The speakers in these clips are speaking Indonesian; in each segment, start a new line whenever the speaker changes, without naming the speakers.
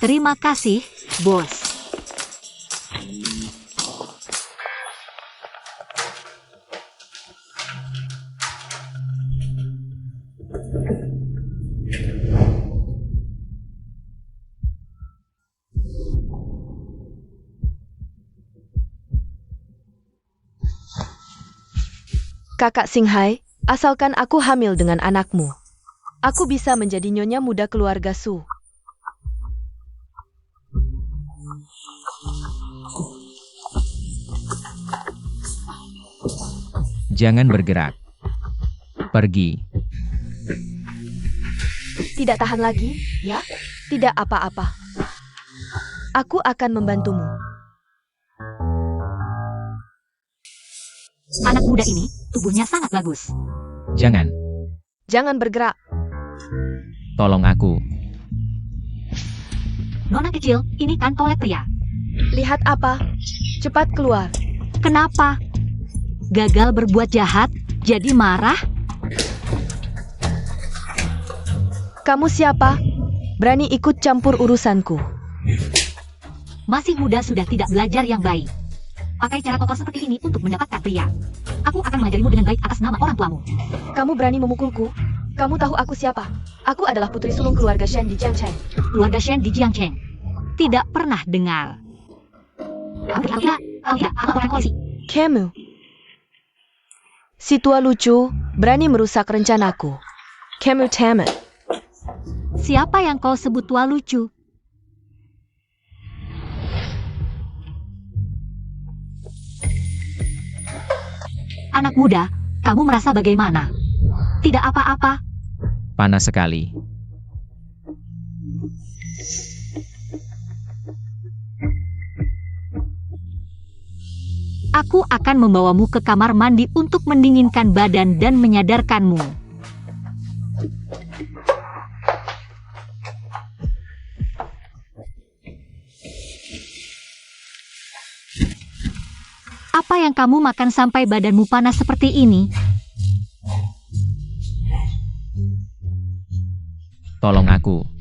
Terima kasih, bos.
Kakak Singhai, asalkan aku hamil dengan anakmu, aku bisa menjadi nyonya muda keluarga Su.
Jangan bergerak. Pergi.
Tidak tahan lagi, ya? Tidak apa-apa. Aku akan membantumu.
Anak muda ini, tubuhnya sangat bagus.
Jangan.
Jangan bergerak.
Tolong aku.
Nona kecil, ini kan toilet pria.
Lihat apa? Cepat keluar.
Kenapa? Gagal berbuat jahat, jadi marah?
Kamu siapa? Berani ikut campur urusanku.
Masih muda sudah tidak belajar yang baik. Pakai cara kotor seperti ini untuk mendapatkan pria. Aku akan mengajarimu dengan baik atas nama orang tuamu.
Kamu berani memukulku? Kamu tahu aku siapa? Aku adalah putri sulung keluarga Shen di Jiangcheng.
Keluarga Shen di Jiangcheng. Tidak pernah dengar.
Kamu. Si tua lucu, berani merusak rencanaku. Kamu tamat.
Siapa yang kau sebut tua lucu? Anak muda, kamu merasa bagaimana? Tidak apa-apa.
Panas sekali.
Aku akan membawamu ke kamar mandi untuk mendinginkan badan dan menyadarkanmu. Apa yang kamu makan sampai badanmu panas seperti ini?
Tolong aku.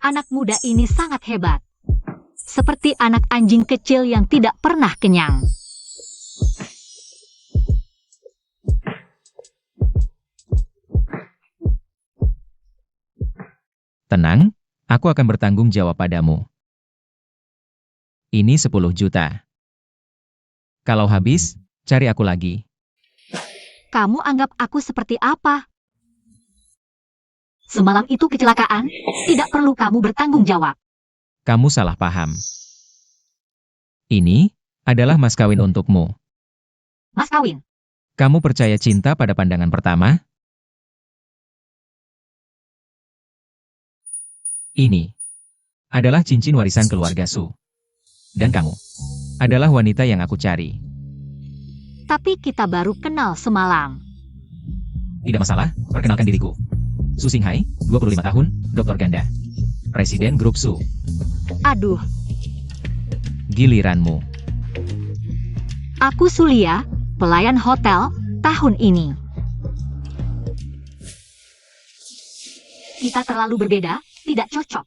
Anak muda ini sangat hebat. Seperti anak anjing kecil yang tidak pernah kenyang.
Tenang, aku akan bertanggung jawab padamu. Ini 10 juta. Kalau habis, cari aku lagi.
Kamu anggap aku seperti apa? Semalam itu kecelakaan, tidak perlu kamu bertanggung jawab.
Kamu salah paham. Ini adalah mas kawin untukmu.
Mas kawin.
Kamu percaya cinta pada pandangan pertama? Ini adalah cincin warisan keluarga Su. Dan kamu adalah wanita yang aku cari.
Tapi kita baru kenal semalam.
Tidak masalah, perkenalkan diriku. Su Singhai, 25 tahun, dokter ganda. Presiden grup Su.
Aduh,
Giliranmu.
aku Sulia, pelayan hotel, tahun ini. Kita terlalu berbeda, tidak cocok.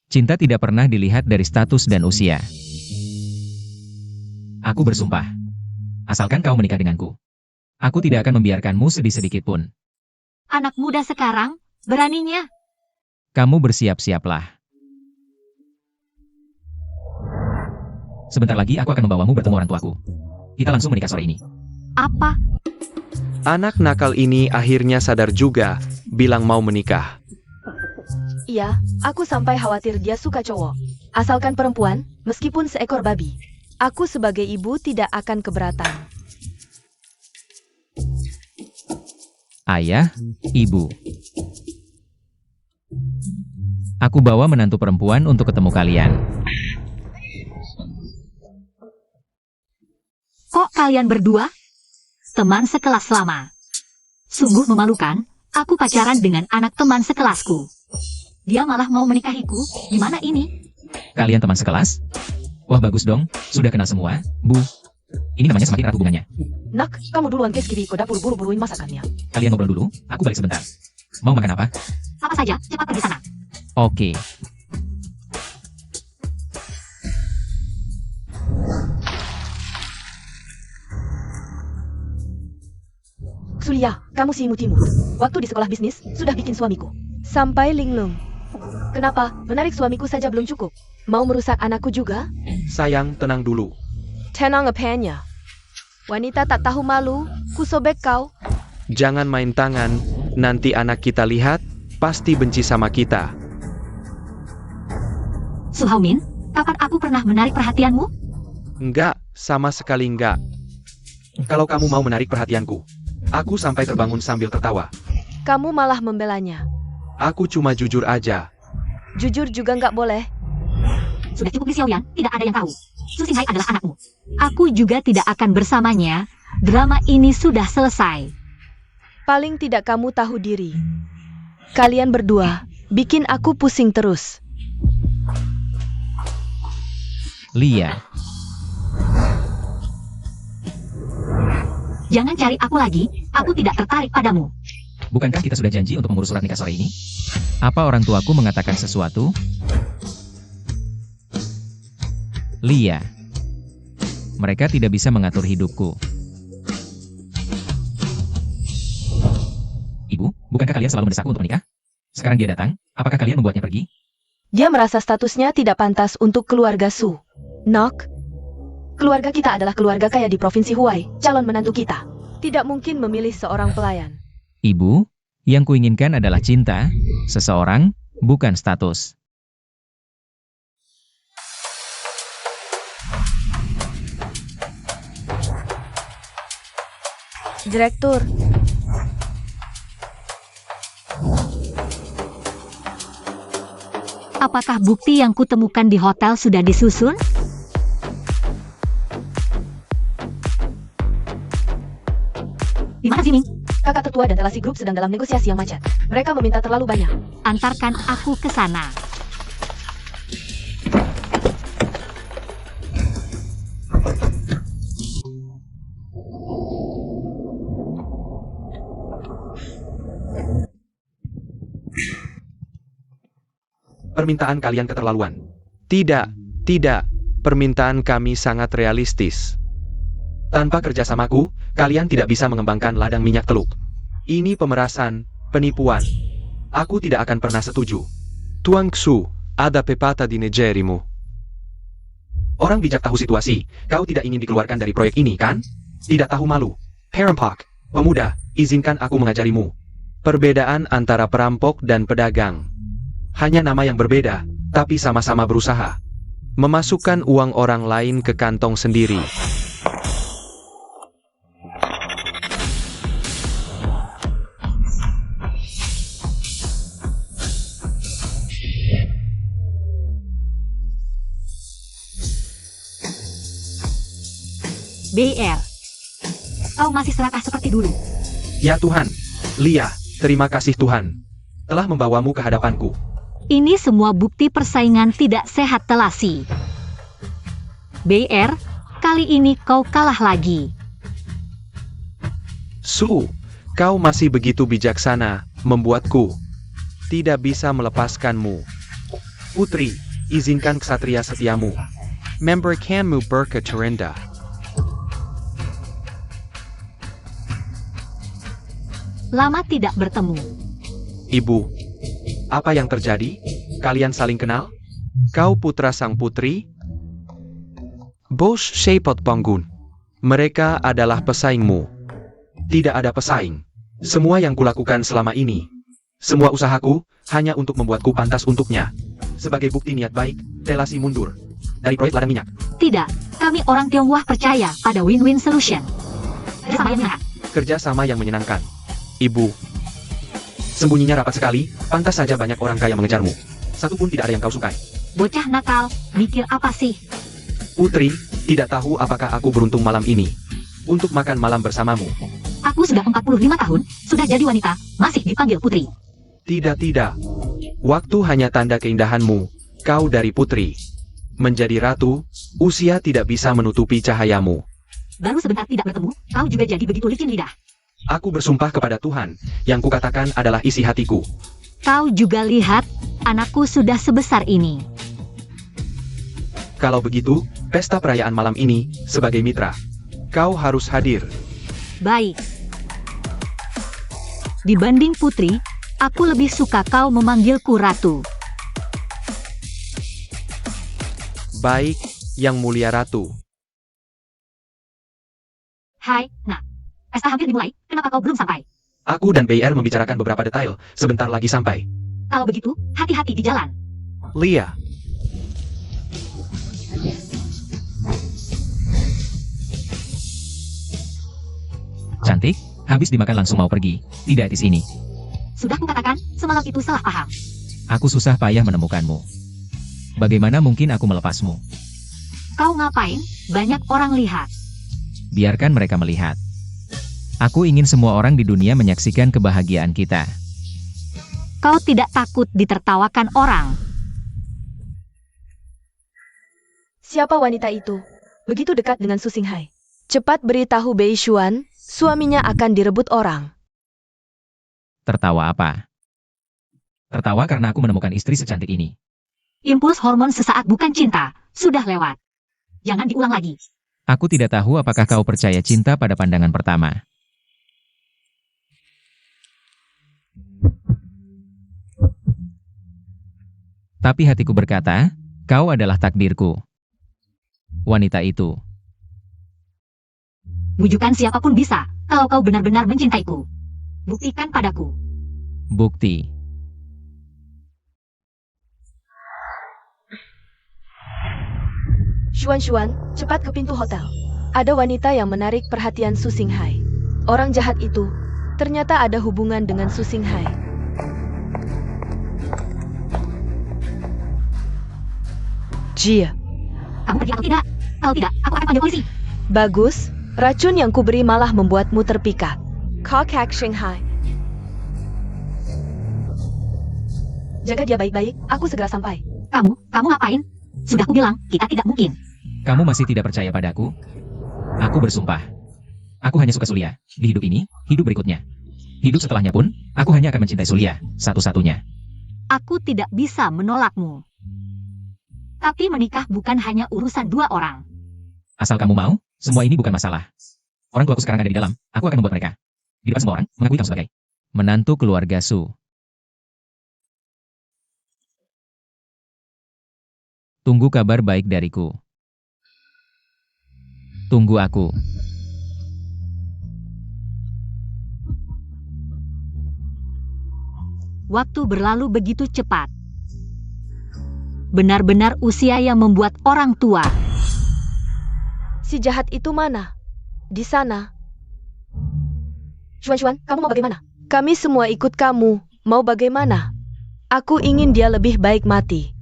Cinta tidak pernah dilihat dari status dan usia. Aku bersumpah. Asalkan kau menikah denganku, aku tidak akan membiarkanmu sedih sedikit pun.
Anak muda sekarang, beraninya.
Kamu bersiap-siaplah. Sebentar lagi aku akan membawamu bertemu orang tuaku. Kita langsung menikah sore ini.
Apa?
Anak nakal ini akhirnya sadar juga, bilang mau menikah.
Iya, aku sampai khawatir dia suka cowok. Asalkan perempuan, meskipun seekor babi. Aku sebagai ibu tidak akan keberatan.
Ayah, ibu. Aku bawa menantu perempuan untuk ketemu kalian.
Kok kalian berdua? Teman sekelas lama. Sungguh memalukan, aku pacaran dengan anak teman sekelasku. Dia malah mau menikahiku, gimana ini?
Kalian teman sekelas? Wah bagus dong, sudah kenal semua, Bu. Ini namanya semakin erat hubungannya.
Nak, kamu duluan ke kiri ke dapur buru-buruin masakannya.
Kalian ngobrol dulu, aku balik sebentar. Mau makan apa?
Apa saja, cepat pergi sana.
Oke.
Sulia, kamu si imut-imut. Waktu di sekolah bisnis, sudah bikin suamiku. Sampai linglung. Kenapa? Menarik suamiku saja belum cukup. Mau merusak anakku juga?
Sayang, tenang dulu.
Tenang apanya? Wanita tak tahu malu, ku sobek kau.
Jangan main tangan, nanti anak kita lihat, pasti benci sama kita.
Su Haumin, kapan aku pernah menarik perhatianmu?
Enggak, sama sekali enggak. Kalau kamu mau menarik perhatianku, aku sampai terbangun sambil tertawa.
Kamu malah membelanya.
Aku cuma jujur aja.
Jujur juga nggak boleh.
Sudah cukup di Xiaoyan, tidak ada yang tahu. Su Xinghai adalah anakmu. Aku juga tidak akan bersamanya. Drama ini sudah selesai.
Paling tidak kamu tahu diri. Kalian berdua bikin aku pusing terus.
Lia,
Jangan cari aku lagi, aku tidak tertarik padamu.
bukankah kita sudah janji untuk mengurus surat nikah sore ini? Apa orang tuaku mengatakan sesuatu? Lia, mereka tidak bisa mengatur hidupku. Ibu, bukankah kalian selalu mendesakku untuk menikah? Sekarang dia datang, apakah kalian membuatnya pergi?
Dia merasa statusnya tidak pantas untuk keluarga Su. Nok, keluarga kita adalah keluarga kaya di Provinsi Huai, calon menantu kita. Tidak mungkin memilih seorang pelayan.
Ibu, yang kuinginkan adalah cinta, seseorang, bukan status.
Direktur,
Apakah bukti yang kutemukan di hotel sudah disusun? Di mana Ziming?
kakak tertua dan relasi grup sedang dalam negosiasi yang macet. Mereka meminta terlalu banyak.
Antarkan aku ke sana.
Permintaan kalian keterlaluan. Tidak, permintaan kami sangat realistis. Tanpa kerjasamaku, kalian tidak bisa mengembangkan ladang minyak teluk. Ini pemerasan, penipuan. Aku tidak akan pernah setuju. Tuan Xu, ada pepatah di negerimu. Orang bijak tahu situasi, kau tidak ingin dikeluarkan dari proyek ini, kan? Tidak tahu malu. Harampak, pemuda, izinkan aku mengajarimu. Perbedaan antara perampok dan pedagang. Hanya nama yang berbeda, tapi sama-sama berusaha. Memasukkan uang orang lain ke kantong sendiri.
BR. Kau masih serakah seperti dulu.
Ya Tuhan, Lia, terima kasih Tuhan. Telah membawamu ke hadapanku.
Ini semua bukti persaingan tidak sehat telasi. BR, kali ini kau kalah lagi.
Su, kau masih begitu bijaksana, membuatku tidak bisa melepaskanmu. Putri, izinkan ksatria setiamu. Memberikanmu berkat terendah.
Lama tidak bertemu.
Ibu, apa yang terjadi? Kalian saling kenal? Kau putra sang putri? Bos Shepot Panggun. Mereka adalah pesaingmu. Tidak ada pesaing. Semua yang kulakukan selama ini, semua usahaku, hanya untuk membuatku pantas untuknya. Sebagai bukti niat baik, relasi mundur dari proyek ladang minyak.
Tidak, kami orang Tionghoa percaya pada win-win solution. Kerjasama yang menyenangkan.
Kerjasama yang menyenangkan. Ibu, sembunyinya rapat sekali, pantas saja banyak orang kaya mengejarmu. Satu pun tidak ada yang kau sukai.
Bocah nakal, mikir apa sih?
Putri, tidak tahu apakah aku beruntung malam ini untuk makan malam bersamamu.
Aku sudah 45 tahun, sudah jadi wanita, masih dipanggil putri.
Tidak. Waktu hanya tanda keindahanmu, kau dari putri. Menjadi ratu, usia tidak bisa menutupi cahayamu.
Baru sebentar tidak bertemu, kau juga jadi begitu licin lidah.
Aku bersumpah kepada Tuhan, yang kukatakan adalah isi hatiku.
Kau juga lihat, anakku sudah sebesar ini.
Kalau begitu, pesta perayaan malam ini, sebagai mitra, kau harus hadir.
Baik. Dibanding putri, aku lebih suka kau memanggilku ratu.
Baik, Yang Mulia Ratu.
Hai, nak. Pesta hampir dimulai, kenapa kau belum sampai?
Aku dan BR membicarakan beberapa detail, sebentar lagi sampai.
Kalau begitu, hati-hati di jalan.
Lia.
Cantik, habis dimakan langsung mau pergi. Tidak di sini.
Sudah kukatakan, semalam itu salah paham.
Aku susah payah menemukanmu. Bagaimana mungkin aku melepasmu?
Kau ngapain? Banyak orang lihat.
Biarkan mereka melihat. Aku ingin semua orang di dunia menyaksikan kebahagiaan kita.
Kau tidak takut ditertawakan orang.
Siapa wanita itu? Begitu dekat dengan Su Xinghai. Cepat beritahu Bei Xuan, suaminya akan direbut orang.
Tertawa apa? Tertawa karena aku menemukan istri secantik ini.
Impuls hormon sesaat bukan cinta, sudah lewat. Jangan diulang lagi.
Aku tidak tahu apakah kau percaya cinta pada pandangan pertama. Tapi hatiku berkata, kau adalah takdirku. Wanita itu.
Bujukan siapapun bisa, kalau kau benar-benar mencintaiku. Buktikan padaku.
Bukti.
Xuan, cepat ke pintu hotel. Ada wanita yang menarik perhatian Su Xinghai. Orang jahat itu ternyata ada hubungan dengan Su Xinghai. Jia.
Kamu pergi atau tidak? Kalau tidak, aku akan panggil polisi.
Bagus, racun yang kuberi malah membuatmu terpikat. Kokak Shanghai. Jaga dia baik-baik, aku segera sampai.
Kamu ngapain? Sudah kubilang, kita tidak mungkin.
Kamu masih tidak percaya padaku? Aku bersumpah. Aku hanya suka Sulia. Di hidup ini, hidup berikutnya. Hidup setelahnya pun, aku hanya akan mencintai Sulia, satu-satunya.
Aku tidak bisa menolakmu. Tapi menikah bukan hanya urusan dua orang.
Asal kamu mau, semua ini bukan masalah. Orang tuaku sekarang ada di dalam, aku akan membuat mereka. Di depan semua orang, mengakui kamu sebagai menantu keluarga Su. Tunggu kabar baik dariku. Tunggu aku.
Waktu berlalu begitu cepat. Benar-benar usia yang membuat orang tua.
Si jahat itu mana? Di sana. Xuan, kamu mau bagaimana? Kami semua ikut kamu. Mau bagaimana? Aku ingin dia lebih baik mati.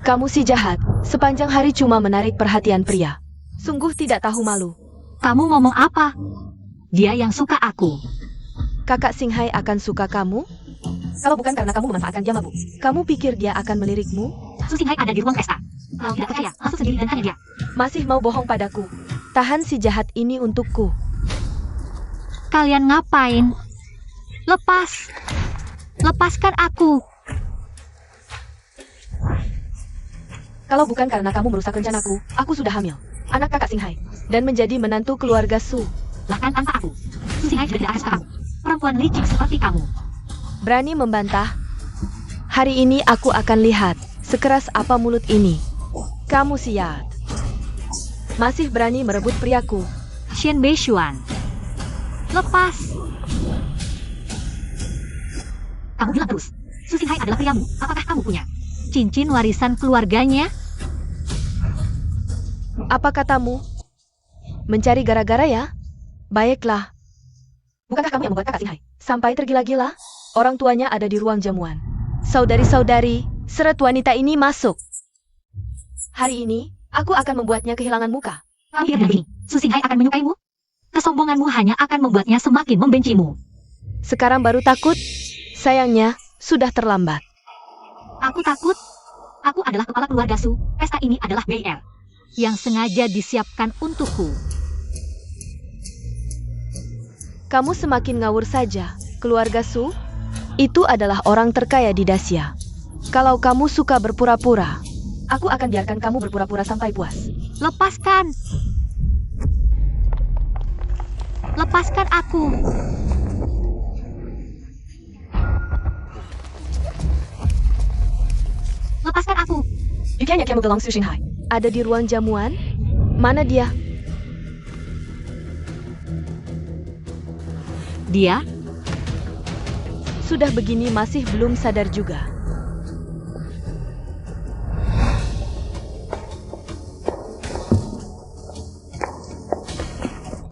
Kamu si jahat, sepanjang hari cuma menarik perhatian pria. Sungguh tidak tahu malu.
Kamu ngomong apa? Dia yang suka aku.
Kakak Xinghai akan suka kamu? Kalau bukan karena kamu memanfaatkan dia mabuk, kamu pikir dia akan melirikmu?
Su Xinghai ada di ruang pesta. Kalau tidak percaya, masuk sendiri dan tanya dia.
Masih mau bohong padaku? Tahan si jahat ini untukku.
Kalian ngapain? Lepaskan aku.
Kalau bukan karena kamu merusak rencanaku, aku sudah hamil. Anak kakak Xinghai. Dan menjadi menantu keluarga Su.
Bahkan tanpa aku, Su Xinghai juga tidak akan suka kamu. Perempuan licik seperti kamu.
Berani membantah? Hari ini aku akan lihat sekeras apa mulut ini. Kamu sial. Masih berani merebut priaku.
Xian Bei Xuan. Lepas. Kamu bilang terus, Su Xinghai adalah priamu. Apakah kamu punya cincin warisan keluarganya?
Apa katamu? Mencari gara-gara ya? Baiklah. Bukankah kamu yang membuat kakak Xinghai sampai tergila-gila? Orang tuanya ada di ruang jamuan. Saudari-saudari, seret wanita ini masuk. Hari ini, aku akan membuatnya kehilangan muka.
Kamu pikir begini, Su Xinghai akan menyukaimu? Kesombonganmu hanya akan membuatnya semakin membencimu.
Sekarang baru takut? Sayangnya, sudah terlambat.
Aku takut? Aku adalah kepala keluarga Su. Pesta ini adalah BR yang sengaja disiapkan untukku.
Kamu semakin ngawur saja. Keluarga Su itu adalah orang terkaya di Dacia. Kalau kamu suka berpura-pura, aku akan biarkan kamu berpura-pura sampai puas.
Lepaskan! Lepaskan aku! Lepaskan aku!
Bukanya kamu gelang Su Xinghai. Ada di ruang jamuan? Mana dia?
Dia?
Sudah begini masih belum sadar juga.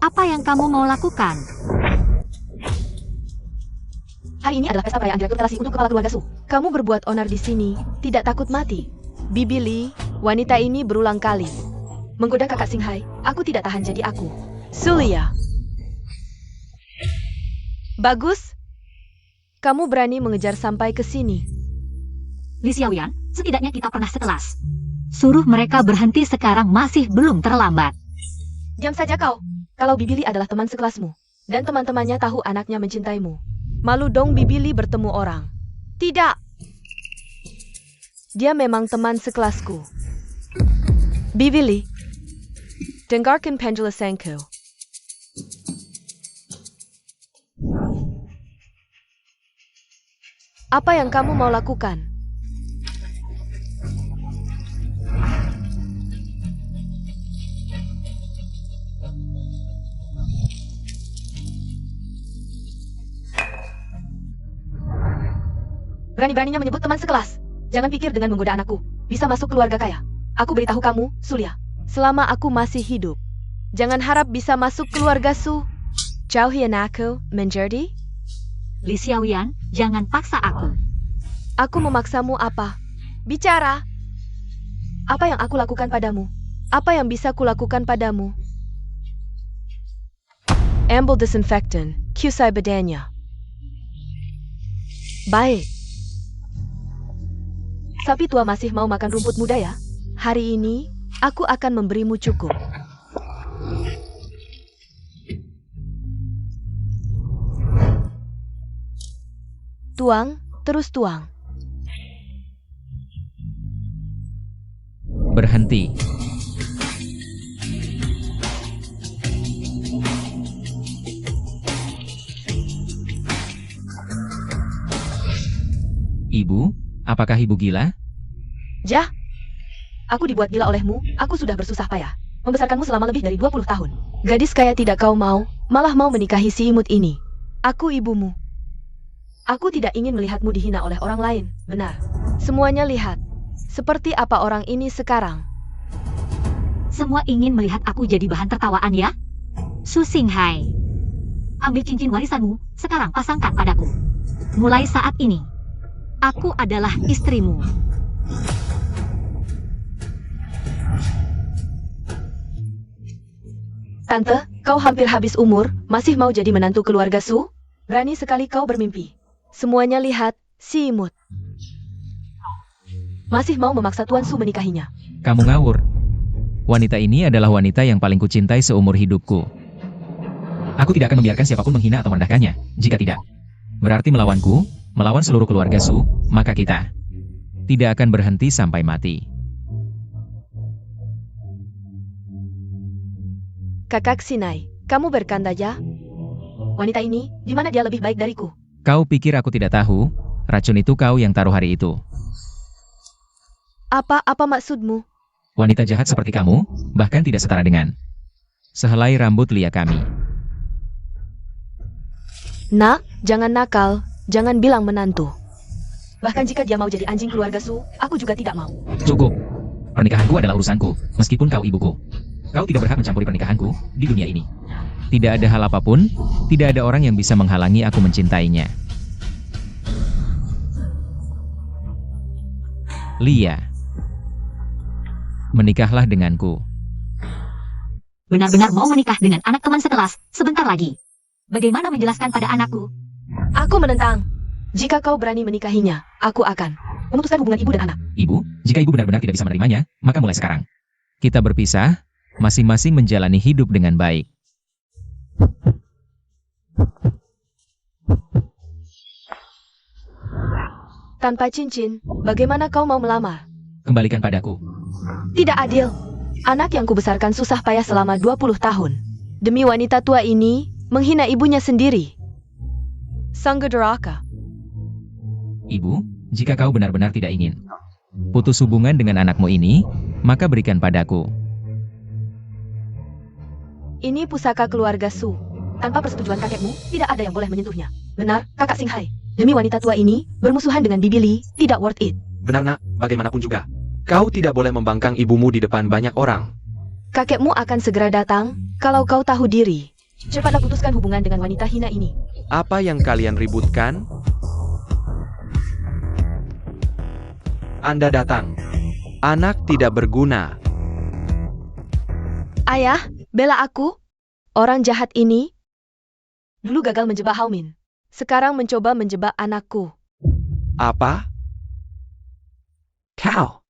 Apa yang kamu mau lakukan?
Hari ini adalah pesta perayaan direktur terasi untuk kepala keluarga Su. Kamu berbuat onar di sini, tidak takut mati. Bibi Li, wanita ini berulang kali menggoda kakak Xinghai. Aku tidak tahan jadi aku. Sulia. Bagus. Kamu berani mengejar sampai ke sini.
Li Xiaoyan, setidaknya kita pernah sekelas. Suruh mereka berhenti sekarang masih belum terlambat.
Diam saja kau. Kalau Bibi Li adalah teman sekelasmu, dan teman-temannya tahu anaknya mencintaimu, malu dong Bibi Li bertemu orang. Tidak. Dia memang teman sekelasku. Bibi Li, dengarkan penjelasanku. Apa yang kamu mau lakukan? Berani-beraninya menyebut teman sekelas. Jangan pikir dengan menggoda anakku bisa masuk keluarga kaya. Aku beritahu kamu, Sulia, selama aku masih hidup, jangan harap bisa masuk keluarga Su. Jauhian aku menjadi?
Li Xiaoyan, jangan paksa aku.
Aku memaksamu apa? Bicara. Apa yang aku lakukan padamu? Apa yang bisa kulakukan padamu? Ambil desinfektan, Qusai bedanya. Baik. Sapi tua masih mau makan rumput muda ya? Hari ini, aku akan memberimu cukup. Tuang, terus tuang.
Berhenti. Ibu, apakah ibu gila?
Jah, aku dibuat gila olehmu, aku sudah bersusah payah membesarkanmu selama lebih dari 20 tahun. Gadis kaya tidak kau mau, malah mau menikahi si imut ini. Aku ibumu. Aku tidak ingin melihatmu dihina oleh orang lain, benar. Semuanya lihat, seperti apa orang ini sekarang.
Semua ingin melihat aku jadi bahan tertawaan ya? Su Xinghai, ambil cincin warisanmu, sekarang pasangkan padaku. Mulai saat ini, aku adalah istrimu.
Tante, kau hampir habis umur, masih mau jadi menantu keluarga Su? Berani sekali kau bermimpi. Semuanya lihat, si imut. Masih mau memaksa Tuan Su menikahinya.
Kamu ngawur. Wanita ini adalah wanita yang paling kucintai seumur hidupku. Aku tidak akan membiarkan siapapun menghina atau merendahkannya. Jika tidak, berarti melawanku, melawan seluruh keluarga Su, maka kita tidak akan berhenti sampai mati.
Kakak Sinai, kamu berkanda ya? Wanita ini, di mana dia lebih baik dariku?
Kau pikir aku tidak tahu? Racun itu kau yang taruh hari itu.
Apa maksudmu?
Wanita jahat seperti kamu, bahkan tidak setara dengan sehelai rambut Lia kami.
Nak, jangan nakal, jangan bilang menantu. Bahkan jika dia mau jadi anjing keluarga Su, aku juga tidak mau.
Cukup. Pernikahanku adalah urusanku, meskipun kau ibuku. Kau tidak berhak mencampuri pernikahanku di dunia ini. Tidak ada hal apapun, tidak ada orang yang bisa menghalangi aku mencintainya. Lia, menikahlah denganku.
Benar-benar mau menikah dengan anak teman sekelas, sebentar lagi. Bagaimana menjelaskan pada anakku?
Aku menentang. Jika kau berani menikahinya, aku akan memutuskan hubungan ibu dan anak.
Ibu, Jika ibu benar-benar tidak bisa menerimanya, maka mulai sekarang kita berpisah, masing-masing menjalani hidup dengan baik.
Tanpa cincin, bagaimana kau mau melamar?
Kembalikan padaku.
Tidak adil. Anak yang kubesarkan susah payah selama 20 tahun. Demi wanita tua ini, menghina ibunya sendiri. Sanggadaraka.
Ibu, jika kau benar-benar tidak ingin putus hubungan dengan anakmu ini, maka berikan padaku.
Ini pusaka keluarga Su. Tanpa persetujuan kakekmu, tidak ada yang boleh menyentuhnya. Benar, kakak Singhai. Demi wanita tua ini, bermusuhan dengan Bibi Li, tidak worth it.
Benar nak, bagaimanapun juga. Kau tidak boleh membangkang ibumu di depan banyak orang.
Kakekmu akan segera datang, kalau kau tahu diri. Cepatlah putuskan hubungan dengan wanita hina ini.
Apa yang kalian ributkan? Anda datang. Anak tidak berguna.
Ayah, bela aku. Orang jahat ini dulu gagal menjebak Haumin. Sekarang mencoba menjebak anakku.
Apa? Kau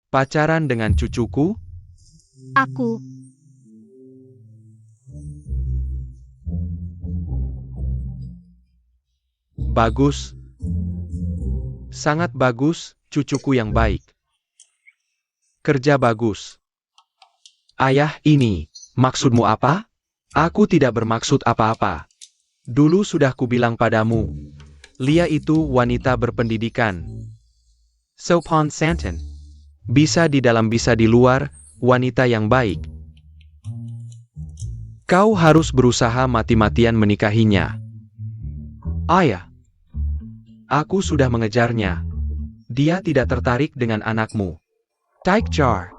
pacaran dengan cucuku?
Aku.
Bagus. Sangat bagus, cucuku yang baik. Kerja bagus. Ayah, ini, maksudmu apa? Aku tidak bermaksud apa-apa. Dulu sudah kubilang padamu, Lia itu wanita berpendidikan. Sopan santun. Bisa di dalam bisa di luar, wanita yang baik. Kau harus berusaha mati-matian menikahinya. Ayah, aku sudah mengejarnya. Dia tidak tertarik dengan anakmu. Taikjar,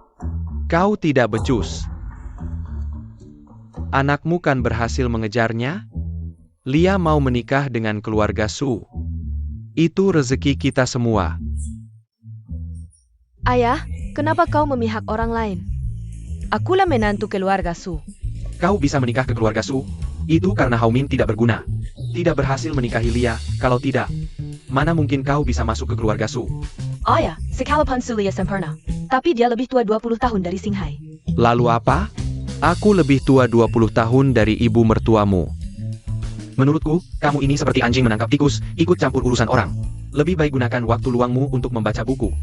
kau tidak becus. Anakmu kan berhasil mengejarnya? Lia mau menikah dengan keluarga Su. Itu rezeki kita semua.
Ayah, kenapa kau memihak orang lain? Akulah menantu keluarga Su.
Kau bisa menikah ke keluarga Su? Itu karena Haumin tidak berguna. Tidak berhasil menikahi Lia, kalau tidak, mana mungkin kau bisa masuk ke keluarga Su?
Ayah, sekalipun Su Lia sempurna, tapi dia lebih tua 20 tahun dari Singhai.
Lalu apa? Aku lebih tua 20 tahun dari ibu mertuamu. Menurutku, kamu ini seperti anjing menangkap tikus, ikut campur urusan orang. Lebih baik gunakan waktu luangmu untuk membaca buku.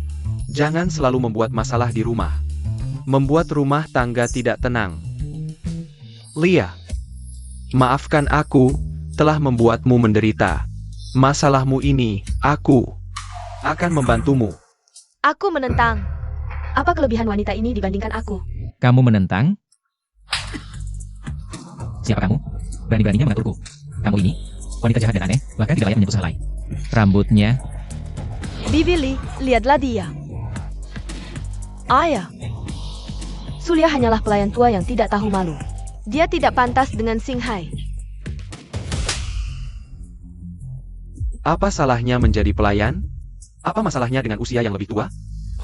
Jangan selalu membuat masalah di rumah. Membuat rumah tangga tidak tenang. Lia, maafkan aku, telah membuatmu menderita. Masalahmu ini, aku akan membantumu.
Aku menentang. Apa kelebihan wanita ini dibandingkan aku?
Kamu menentang? Siapa kamu? Berani-beraninya mengaturku. Kamu ini, wanita jahat dan aneh, bahkan tidak layak menyentuh sehelai. Rambutnya,
Bibi Li, lihatlah dia. Ayah, Sulia hanyalah pelayan tua yang tidak tahu malu. Dia tidak pantas dengan Singhai.
Apa salahnya menjadi pelayan? Apa masalahnya dengan usia yang lebih tua?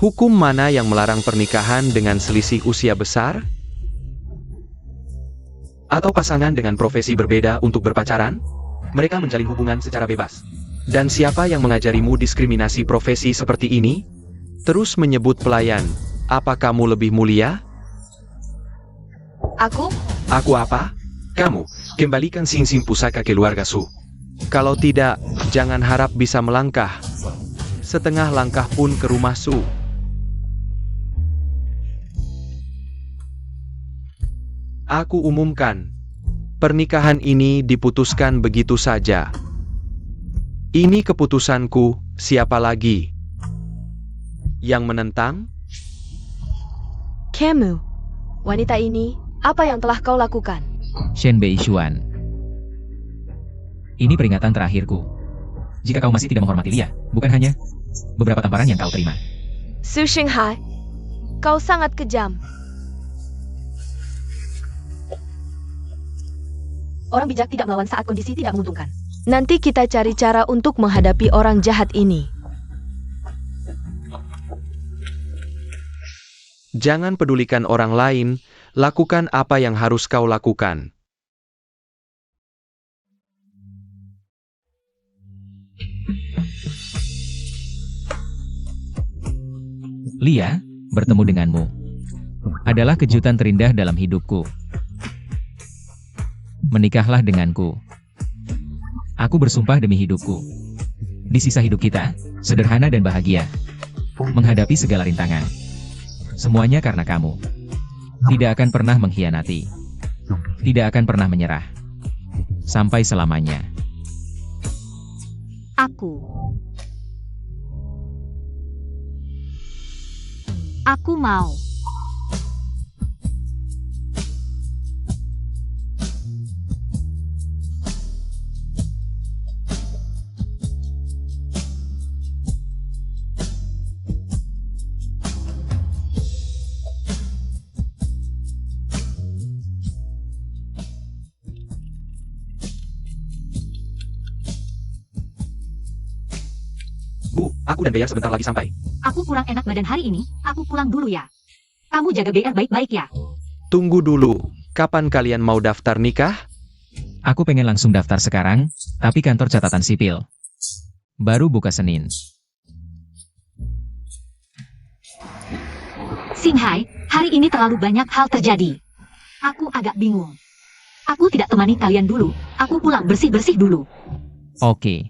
Hukum mana yang melarang pernikahan dengan selisih usia besar? Atau pasangan dengan profesi berbeda untuk berpacaran? Mereka menjalin hubungan secara bebas. Dan siapa yang mengajarimu diskriminasi profesi seperti ini? Terus menyebut pelayan, apa kamu lebih mulia?
Aku?
Aku apa? Kamu, kembalikan cincin pusaka keluarga Su. Kalau tidak, jangan harap bisa melangkah. Setengah langkah pun ke rumah Su. Aku umumkan, pernikahan ini diputuskan begitu saja. Ini keputusanku, siapa lagi yang menentang?
Kamu. Wanita ini, apa yang telah kau lakukan?
Shen Beishuan. Ini peringatan terakhirku. Jika kau masih tidak menghormati Lia, bukan hanya beberapa tamparan yang kau terima.
Su Xinghai, kau sangat kejam. Orang bijak tidak melawan saat kondisi tidak menguntungkan. Nanti kita cari cara untuk menghadapi orang jahat ini.
Jangan pedulikan orang lain, lakukan apa yang harus kau lakukan.
Lia, bertemu denganmu adalah kejutan terindah dalam hidupku. Menikahlah denganku. Aku bersumpah demi hidupku. Di sisa hidup kita, sederhana dan bahagia. Menghadapi segala rintangan. Semuanya karena kamu. Tidak akan pernah mengkhianati. Tidak akan pernah menyerah. Sampai selamanya.
Aku mau.
Bu, aku dan Bear sebentar lagi sampai.
Aku kurang enak badan hari ini, aku pulang dulu ya. Kamu jaga BR baik-baik ya.
Tunggu dulu, kapan kalian mau daftar nikah?
Aku pengen langsung daftar sekarang, tapi kantor catatan sipil baru buka Senin.
Xinghai, hari ini terlalu banyak hal terjadi. Aku agak bingung. Aku tidak temani kalian dulu, aku pulang bersih-bersih dulu.
Oke.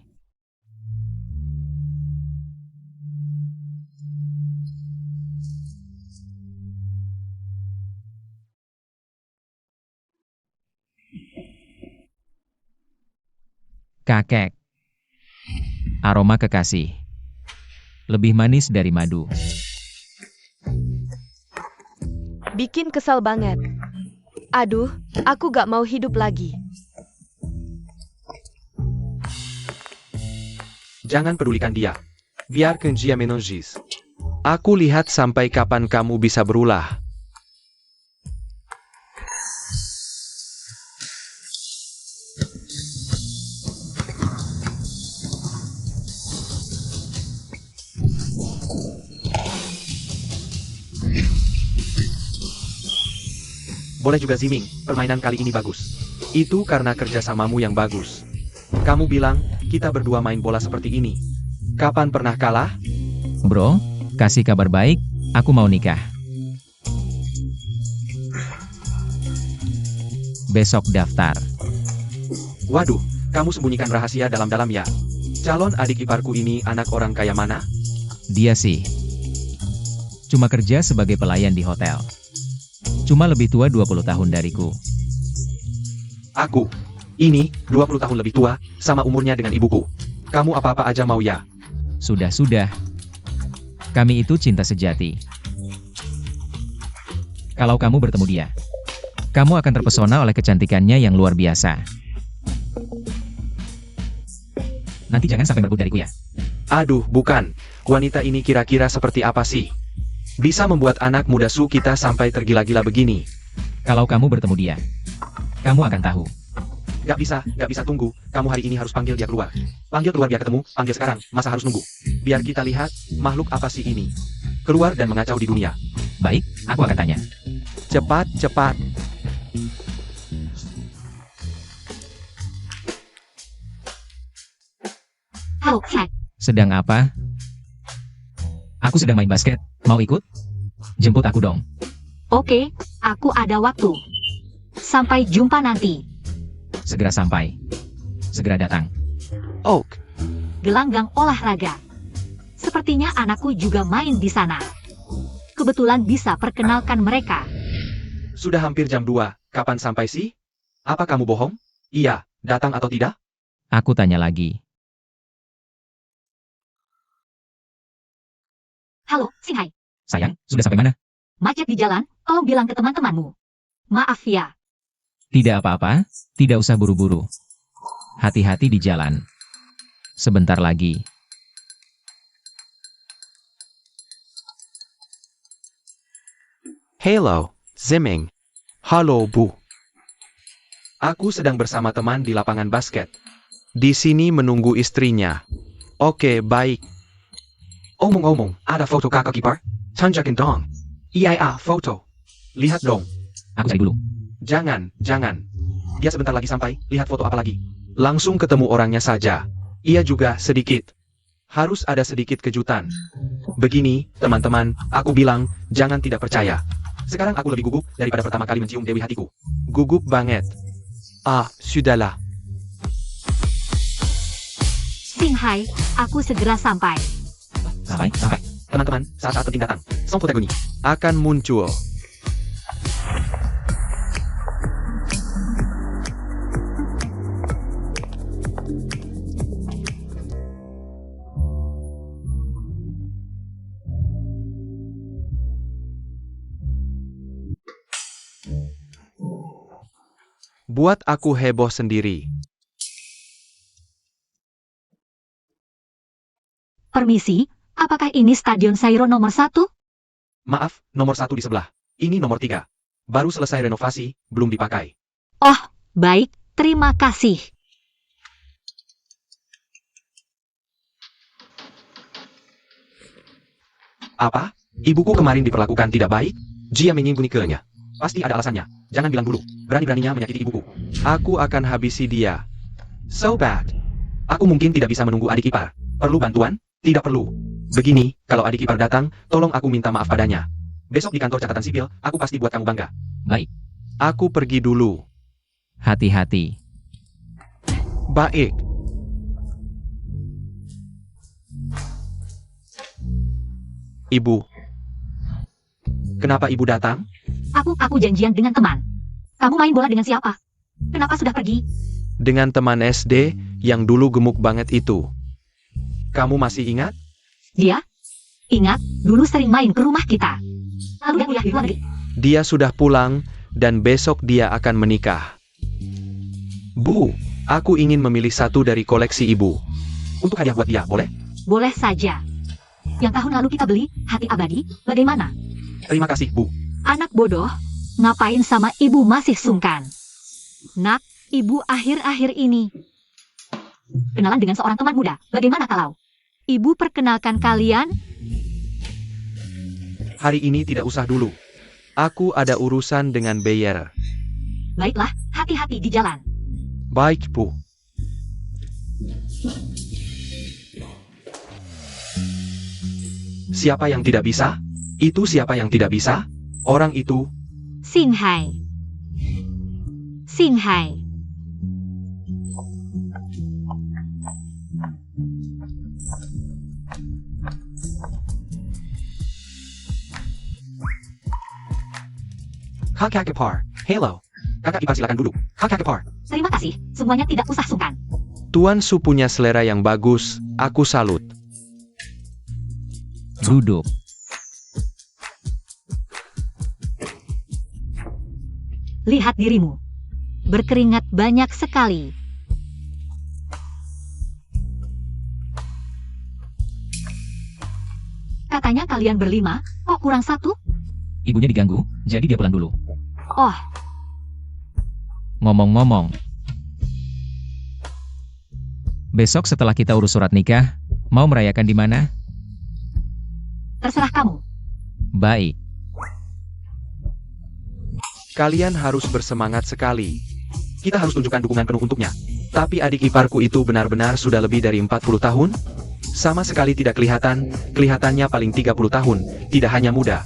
Kakek. Aroma kekasih. Lebih manis dari madu.
Bikin kesal banget. Aduh, aku gak mau hidup lagi.
Jangan pedulikan dia. Biarkan dia menangis. Aku lihat sampai kapan kamu bisa berulah. Boleh juga Ziming, permainan kali ini bagus. Itu karena kerjasamamu yang bagus. Kamu bilang, kita berdua main bola seperti ini. Kapan pernah kalah?
Bro, kasih kabar baik, aku mau nikah. Besok daftar.
Waduh, kamu sembunyikan rahasia dalam-dalam ya. Calon adik iparku ini anak orang kaya mana?
Dia sih cuma kerja sebagai pelayan di hotel. Cuma lebih tua 20 tahun dariku.
Aku, ini, 20 tahun lebih tua, sama umurnya dengan ibuku. Kamu apa-apa aja mau ya?
Sudah. Kami itu cinta sejati. Kalau kamu bertemu dia, kamu akan terpesona oleh kecantikannya yang luar biasa. Nanti jangan sampai merebut dariku ya.
Aduh, bukan. Wanita ini kira-kira seperti apa sih? Bisa membuat anak muda Su kita sampai tergila-gila begini.
Kalau kamu bertemu dia, kamu akan tahu.
Gak bisa tunggu. Kamu hari ini harus panggil dia keluar. Panggil keluar biar ketemu, panggil sekarang, masa harus nunggu? Biar kita lihat, makhluk apa sih ini? Keluar dan mengacau di dunia.
Baik, aku akan tanya.
Cepat.
Halo, Xinghai.
Sedang apa? Aku sedang main basket. Mau ikut? Jemput aku dong.
Oke, aku ada waktu. Sampai jumpa nanti.
Segera sampai. Segera datang.
Oak,
Gelanggang olahraga. Sepertinya anakku juga main di sana. Kebetulan bisa perkenalkan mereka.
sudah hampir jam 2. Kapan sampai sih? Apa kamu bohong? Iya, datang atau tidak?
Aku tanya lagi.
Halo, Xinghai.
Sayang, sudah sampai mana?
Macet di jalan, tolong bilang ke teman-temanmu. Maaf ya.
Tidak apa-apa, tidak usah buru-buru. Hati-hati di jalan. Sebentar lagi.
Hello, Ziming. Halo, Bu. Aku sedang bersama teman di lapangan basket. Di sini menunggu istrinya. Oke, baik. Omong-omong, ada foto kakak ipar? Tanjakin dong. Iya, foto. Lihat dong.
Aku cari dulu.
Jangan. Dia sebentar lagi sampai, lihat foto apa lagi. Langsung ketemu orangnya saja. Ia juga sedikit. Harus ada sedikit kejutan. Begini, teman-teman, aku bilang, jangan tidak percaya. Sekarang aku lebih gugup daripada pertama kali mencium dewi hatiku. Gugup banget. Ah, sudahlah.
Xinghai, aku segera sampai.
Sampai.
Teman-teman, saat-saat penting datang. Sang protagoni akan muncul. Buat aku heboh sendiri.
Permisi, apakah ini Stadion Sairo nomor 1?
Maaf, nomor 1 di sebelah. Ini nomor 3. Baru selesai renovasi, belum dipakai.
Oh, baik, terima kasih.
Apa? Ibuku kemarin diperlakukan tidak baik? Jia menyembunyikannya. Pasti ada alasannya. Jangan bilang dulu. Berani-beraninya menyakiti ibuku. Aku akan habisi dia. So bad. Aku mungkin tidak bisa menunggu adik ipar. Perlu bantuan? Tidak perlu. Begini, kalau adik ipar datang, tolong aku minta maaf padanya. Besok di kantor catatan sipil, aku pasti buat kamu bangga.
Baik.
Aku pergi dulu.
Hati-hati.
Baik. Ibu. Kenapa ibu datang?
Aku janjian dengan teman. Kamu main bola dengan siapa? Kenapa sudah pergi?
Dengan teman SD yang dulu gemuk banget itu. Kamu masih ingat?
Dia? Ingat, dulu sering main ke rumah kita. Lalu dia kuliah di luar negeri.
Dia sudah pulang dan besok dia akan menikah. Bu, aku ingin memilih satu dari koleksi ibu. Untuk hadiah buat dia, boleh?
Boleh saja. Yang tahun lalu kita beli, hati abadi, bagaimana?
Terima kasih, Bu.
Anak bodoh, ngapain sama ibu masih sungkan? Nak, ibu akhir-akhir ini kenalan dengan seorang teman muda. Bagaimana kalau ibu perkenalkan kalian?
Hari ini tidak usah dulu. Aku ada urusan dengan Bayer.
Baiklah, hati-hati di jalan.
Baik, Bu. Siapa yang tidak bisa? Itu siapa yang tidak bisa? Orang itu.
Xinghai. Xinghai.
Kakak ipar. Hello. Kakak ipar silakan duduk. Kakak ipar.
Terima kasih, semuanya tidak usah sungkan.
Tuan Su punya selera yang bagus. Aku salut.
Duduk.
Lihat dirimu. Berkeringat banyak sekali. Katanya kalian berlima, kok kurang satu?
Ibunya diganggu, jadi dia pulang dulu.
Oh,
Ngomong-ngomong. Besok setelah kita urus surat nikah, mau merayakan di mana?
terserah kamu.
Baik.
Kalian harus bersemangat sekali. Kita harus tunjukkan dukungan penuh untuknya. Tapi adik iparku itu benar-benar sudah lebih dari 40 tahun? Sama sekali tidak kelihatan, kelihatannya paling 30 tahun, tidak hanya muda.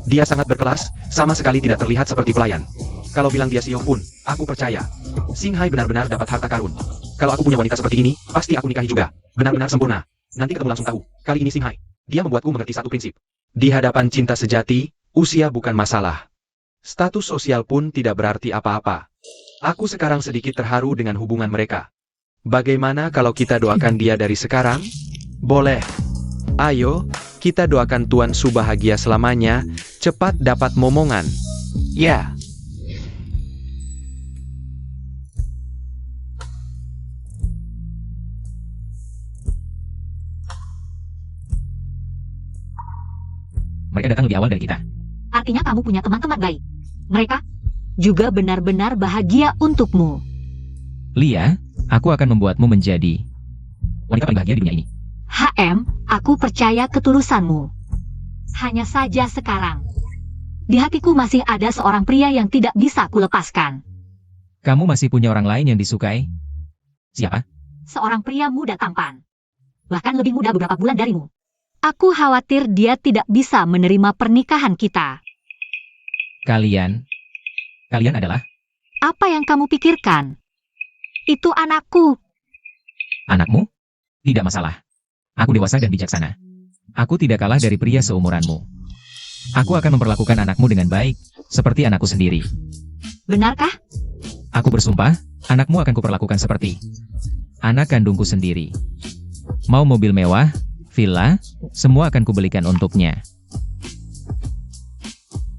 Dia sangat berkelas, sama sekali tidak terlihat seperti pelayan. Kalau bilang dia CEO pun, aku percaya. Xinghai benar-benar dapat harta karun. Kalau aku punya wanita seperti ini, pasti aku nikahi juga. Benar-benar sempurna. Nanti ketemu langsung tahu. Kali ini Xinghai. Dia membuatku mengerti satu prinsip. Di hadapan cinta sejati, usia bukan masalah. Status sosial pun tidak berarti apa-apa. Aku sekarang sedikit terharu dengan hubungan mereka. Bagaimana kalau kita doakan dia dari sekarang? Boleh. Ayo, kita doakan Tuan Su bahagia selamanya, cepat dapat momongan. Ya.
Mereka datang lebih awal dari kita.
Artinya kamu punya teman-teman baik. Mereka juga benar-benar bahagia untukmu.
Lia, aku akan membuatmu menjadi wanita paling bahagia di dunia ini.
Aku percaya ketulusanmu. Hanya saja sekarang, di hatiku masih ada seorang pria yang tidak bisa kulepaskan.
Kamu masih punya orang lain yang disukai? Siapa?
Seorang pria muda tampan. bahkan lebih muda beberapa bulan darimu. Aku khawatir dia tidak bisa menerima pernikahan kita.
Kalian adalah
Apa yang kamu pikirkan? Itu anakku.
anakmu? Tidak masalah. Aku dewasa dan bijaksana. Aku tidak kalah dari pria seumuranmu. Aku akan memperlakukan anakmu dengan baik, seperti anakku sendiri.
Benarkah?
Aku bersumpah, anakmu akan kuperlakukan seperti anak kandungku sendiri. Mau mobil mewah, villa, semua akan kubelikan untuknya.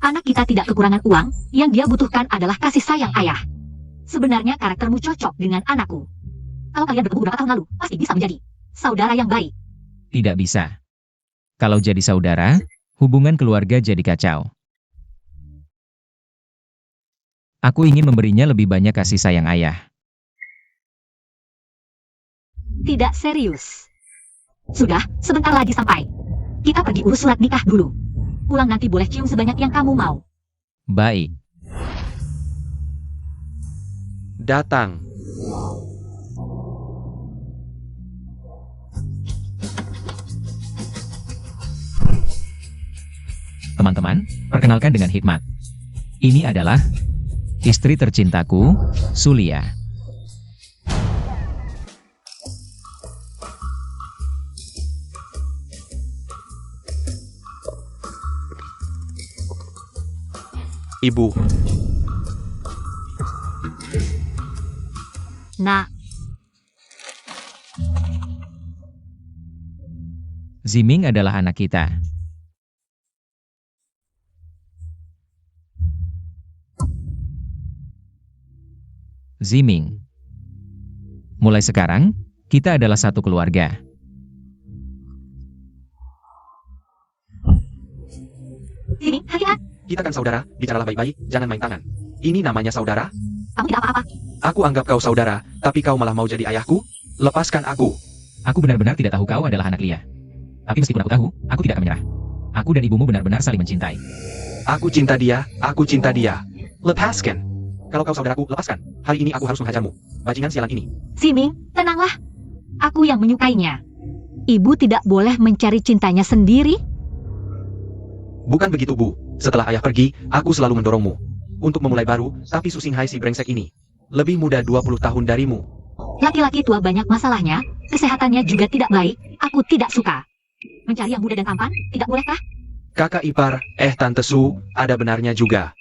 Anak kita tidak kekurangan uang, yang dia butuhkan adalah kasih sayang ayah. Sebenarnya karaktermu cocok dengan anakku. Kalau kalian bertemu beberapa tahun lalu, pasti bisa menjadi saudara yang baik.
Tidak bisa. Kalau jadi saudara, hubungan keluarga jadi kacau. Aku ingin memberinya lebih banyak kasih sayang ayah.
Tidak serius. Sudah, sebentar lagi sampai. Kita pergi urus surat nikah dulu. Pulang nanti boleh cium sebanyak yang kamu mau.
Baik.
Datang.
Teman-teman, perkenalkan dengan Hikmat. Ini adalah istri tercintaku, Sulia.
Ibu,
Nah,
Ziming adalah anak kita. Ziming. Mulai sekarang, kita adalah satu keluarga.
sini, hati-hati.
kita kan saudara, bicaralah baik-baik, jangan main tangan. Ini namanya saudara?
Kamu tidak apa-apa.
Aku anggap kau saudara, tapi kau malah mau jadi ayahku? Lepaskan aku.
Aku benar-benar tidak tahu kau adalah anak Lia. Tapi meskipun aku tahu, aku tidak akan menyerah. Aku dan ibumu benar-benar saling mencintai.
Aku cinta dia, aku cinta dia. Lepaskan. Kalau kau saudaraku, lepaskan. Hari ini aku harus menghajarmu. Bajingan sialan ini.
Ziming, tenanglah. Aku yang menyukainya. Ibu tidak boleh mencari cintanya sendiri.
Bukan begitu, Bu. Setelah ayah pergi, aku selalu mendorongmu untuk memulai baru, tapi Su Xinghai si brengsek ini lebih muda 20 tahun darimu.
Laki-laki tua banyak masalahnya, kesehatannya juga tidak baik, aku tidak suka. Mencari yang muda dan tampan, tidak bolehkah?
Kakak ipar, Tante Su, ada benarnya juga.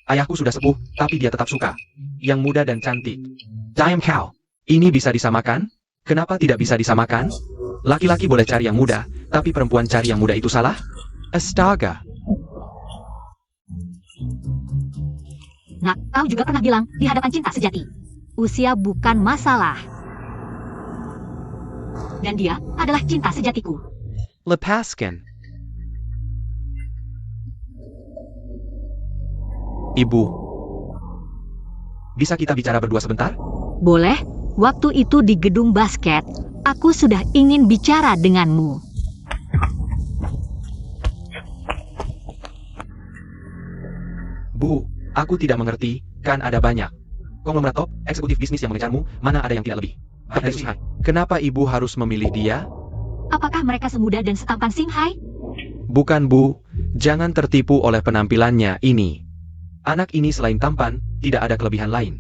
Ayahku sudah sepuh, tapi dia tetap suka yang muda dan cantik. Damn cow. Ini bisa disamakan? Kenapa tidak bisa disamakan? Laki-laki boleh cari yang muda, tapi perempuan cari yang muda itu salah? Astaga.
Nah, kau juga pernah bilang di hadapan cinta sejati. Usia bukan masalah. Dan dia adalah cinta sejatiku.
Lepaskan. Ibu. Bisa kita bicara berdua sebentar?
Boleh, waktu itu di gedung basket, aku sudah ingin bicara denganmu.
Bu, aku tidak mengerti, kan ada banyak konglomerat top, eksekutif bisnis yang mengejarmu, mana ada yang tidak lebih baik dari Su Xinghai. Kenapa ibu harus memilih dia?
Apakah mereka semuda dan setampan Xinghai?
Bukan, Bu. Jangan tertipu oleh penampilannya ini. Anak ini selain tampan, tidak ada kelebihan lain.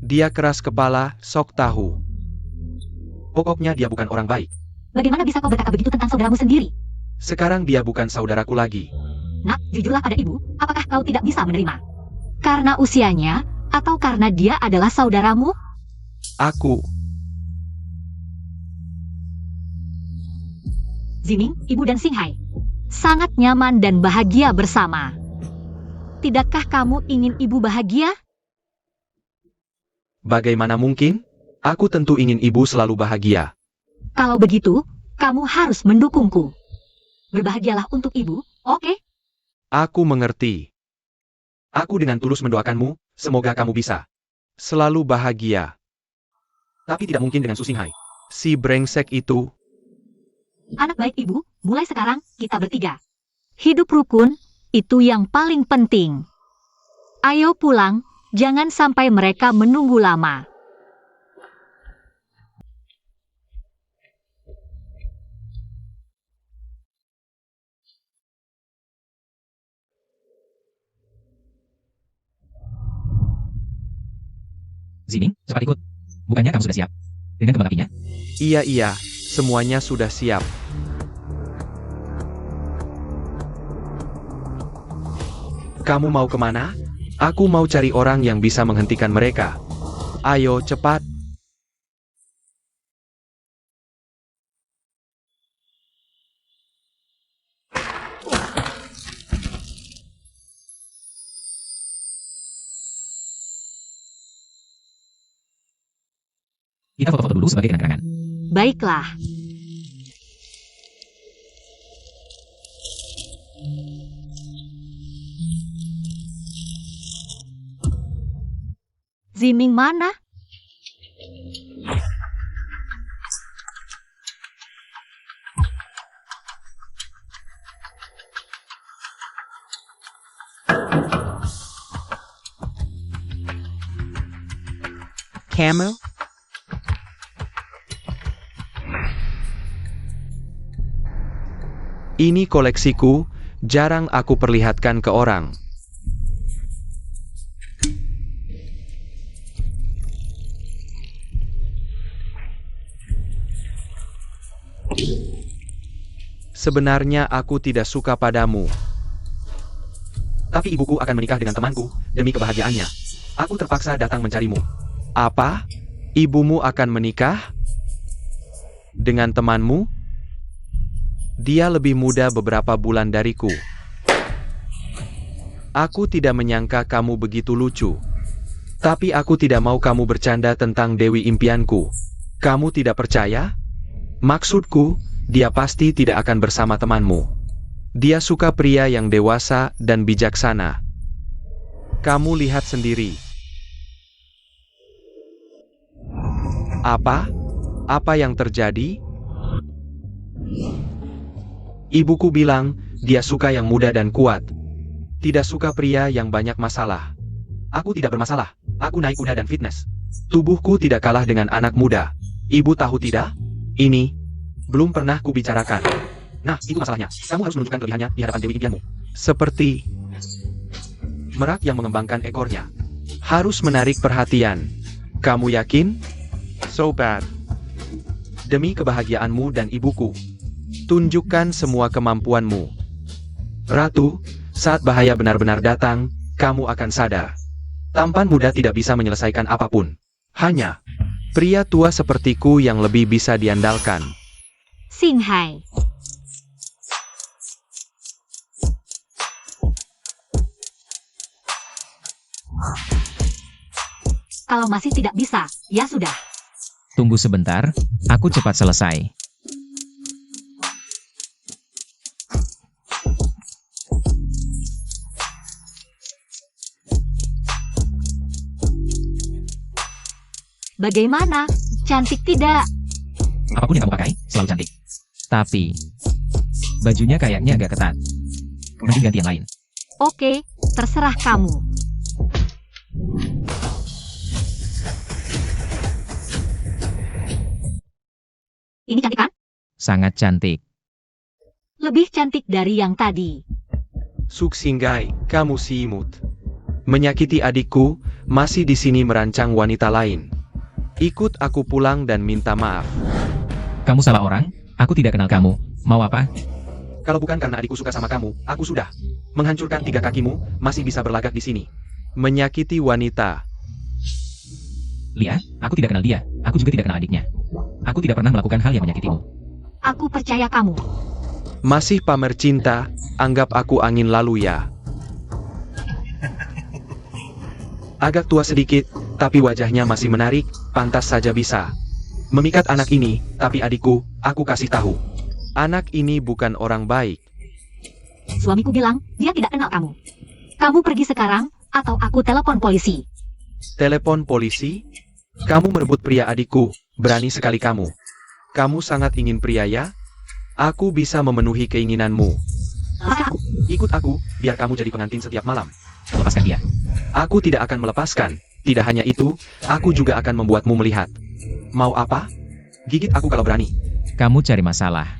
Dia keras kepala, sok tahu. Pokoknya dia bukan orang baik.
Bagaimana bisa kau berkata begitu tentang saudaramu sendiri?
Sekarang dia bukan saudaraku lagi.
Nak, jujurlah pada ibu, apakah kau tidak bisa menerima? Karena usianya, atau karena dia adalah saudaramu?
Aku,
Ziming, ibu dan Xinghai sangat nyaman dan bahagia bersama. Tidakkah kamu ingin ibu bahagia?
bagaimana mungkin? Aku tentu ingin ibu selalu bahagia.
Kalau begitu, kamu harus mendukungku. Berbahagialah untuk ibu, oke?
Aku mengerti. Aku dengan tulus mendoakanmu, semoga kamu bisa selalu bahagia. Tapi tidak mungkin dengan Su Xinghai. Si brengsek itu.
Anak baik ibu, mulai sekarang kita bertiga. Hidup rukun, itu yang paling penting. Ayo pulang, jangan sampai mereka menunggu lama.
Ziming, cepat ikut. Bukannya kamu sudah siap? Dengan kembang apinya?
Iya, semuanya sudah siap. Kamu mau kemana? Aku mau cari orang yang bisa menghentikan mereka. Ayo, cepat.
Kita foto-foto dulu sebagai kenang-kenangan.
Baiklah. Ziming mana?
Camel? Ini koleksiku, jarang aku perlihatkan ke orang. Sebenarnya aku tidak suka padamu. Tapi ibuku akan menikah dengan temanku, demi kebahagiaannya. Aku terpaksa datang mencarimu. Apa? Ibumu akan menikah? Dengan temanmu? Dia lebih muda beberapa bulan dariku. Aku tidak menyangka kamu begitu lucu. Tapi aku tidak mau kamu bercanda tentang Dewi impianku. Kamu tidak percaya? Maksudku, dia pasti tidak akan bersama temanmu. Dia suka pria yang dewasa dan bijaksana. Kamu lihat sendiri. Apa? Apa yang terjadi? Ibuku bilang, dia suka yang muda dan kuat. Tidak suka pria yang banyak masalah. Aku tidak bermasalah. Aku naik kuda dan fitness. Tubuhku tidak kalah dengan anak muda. Ibu tahu tidak? Ini belum pernah kubicarakan. Nah, itu masalahnya. Kamu harus menunjukkan kelebihannya di hadapan Dewi impianmu. Seperti merak yang mengembangkan ekornya. Harus menarik perhatian. Kamu yakin? So bad. Demi kebahagiaanmu dan ibuku. Tunjukkan semua kemampuanmu. Ratu, saat bahaya benar-benar datang, kamu akan sadar. Tampan muda tidak bisa menyelesaikan apapun. Hanya pria tua sepertiku yang lebih bisa diandalkan.
Xinghai. Kalau masih tidak bisa, ya sudah.
Tunggu sebentar, aku cepat selesai.
Bagaimana? Cantik tidak?
Apapun yang kamu pakai, selalu cantik. Tapi, bajunya kayaknya agak ketat. Mending ganti yang lain.
Oke, terserah kamu. Ini cantik kan?
Sangat cantik.
Lebih cantik dari yang tadi.
Suksinggai, kamu si imut. Menyakiti adikku, masih di sini merancang wanita lain. Ikut aku pulang dan minta maaf.
Kamu salah orang, aku tidak kenal kamu. Mau apa?
Kalau bukan karena adikku suka sama kamu, aku sudah menghancurkan 3 kakimu, masih bisa berlagak di sini. Menyakiti wanita.
Lia, aku tidak kenal dia. Aku juga tidak kenal adiknya. Aku tidak pernah melakukan hal yang menyakitimu.
Aku percaya kamu.
Masih pamer cinta, anggap aku angin lalu ya. Agak tua sedikit, tapi wajahnya masih menarik, pantas saja bisa memikat anak ini, tapi adikku, aku kasih tahu. Anak ini bukan orang baik.
Suamiku bilang, dia tidak kenal kamu. Kamu pergi sekarang, atau aku telepon polisi.
Telepon polisi? Kamu merebut pria adikku, berani sekali kamu. Kamu sangat ingin pria ya? Aku bisa memenuhi keinginanmu.
Lepaskan aku.
Ikut aku, biar kamu jadi pengantin setiap malam.
Lepaskan dia.
Aku tidak akan melepaskan. Tidak hanya itu, aku juga akan membuatmu melihat. Mau apa? Gigit aku kalau berani.
Kamu cari masalah.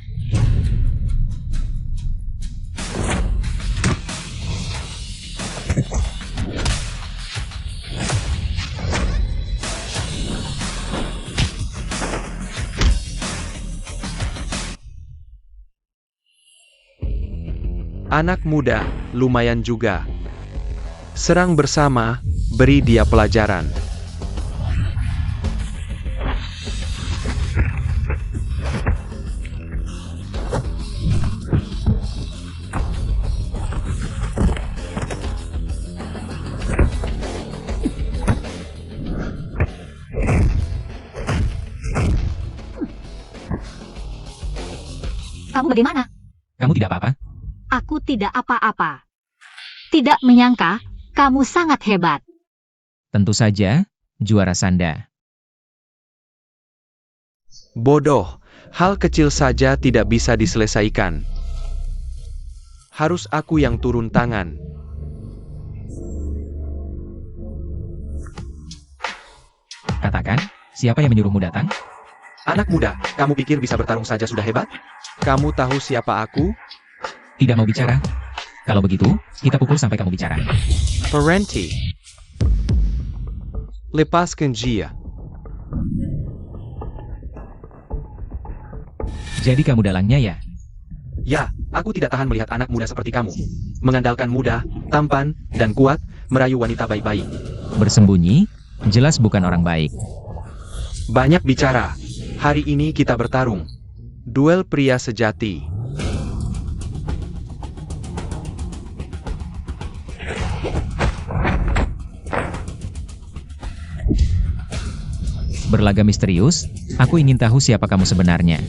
Anak muda, lumayan juga. Serang bersama, beri dia pelajaran.
Kamu bagaimana?
Kamu tidak apa-apa?
Aku tidak apa-apa. Tidak menyangka, kamu sangat hebat.
Tentu saja, juara Sanda.
Bodoh, hal kecil saja tidak bisa diselesaikan. Harus aku yang turun tangan.
Katakan, siapa yang menyuruhmu datang?
Anak muda, kamu pikir bisa bertarung saja sudah hebat? Kamu tahu siapa aku?
Tidak mau bicara? Kalau begitu, kita pukul sampai kamu bicara.
Parenti. Lepaskan dia.
Jadi kamu dalangnya ya?
Ya, aku tidak tahan melihat anak muda seperti kamu. Mengandalkan muda, tampan, dan kuat, merayu wanita baik-baik.
Bersembunyi, jelas bukan orang baik.
Banyak bicara. Hari ini kita bertarung. Duel pria sejati.
Berlaga misterius, aku ingin tahu siapa kamu sebenarnya.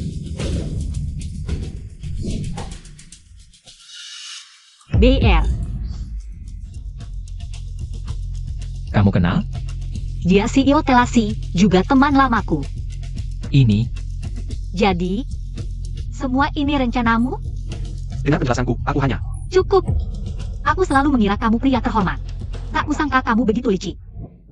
BR.
Kamu kenal?
Dia CEO Telasi, juga teman lamaku.
Ini,
Jadi, semua ini rencanamu?
Dengan penjelasanku, aku hanya...
Cukup. Aku selalu mengira kamu pria terhormat. Tak kusangka kamu begitu licik.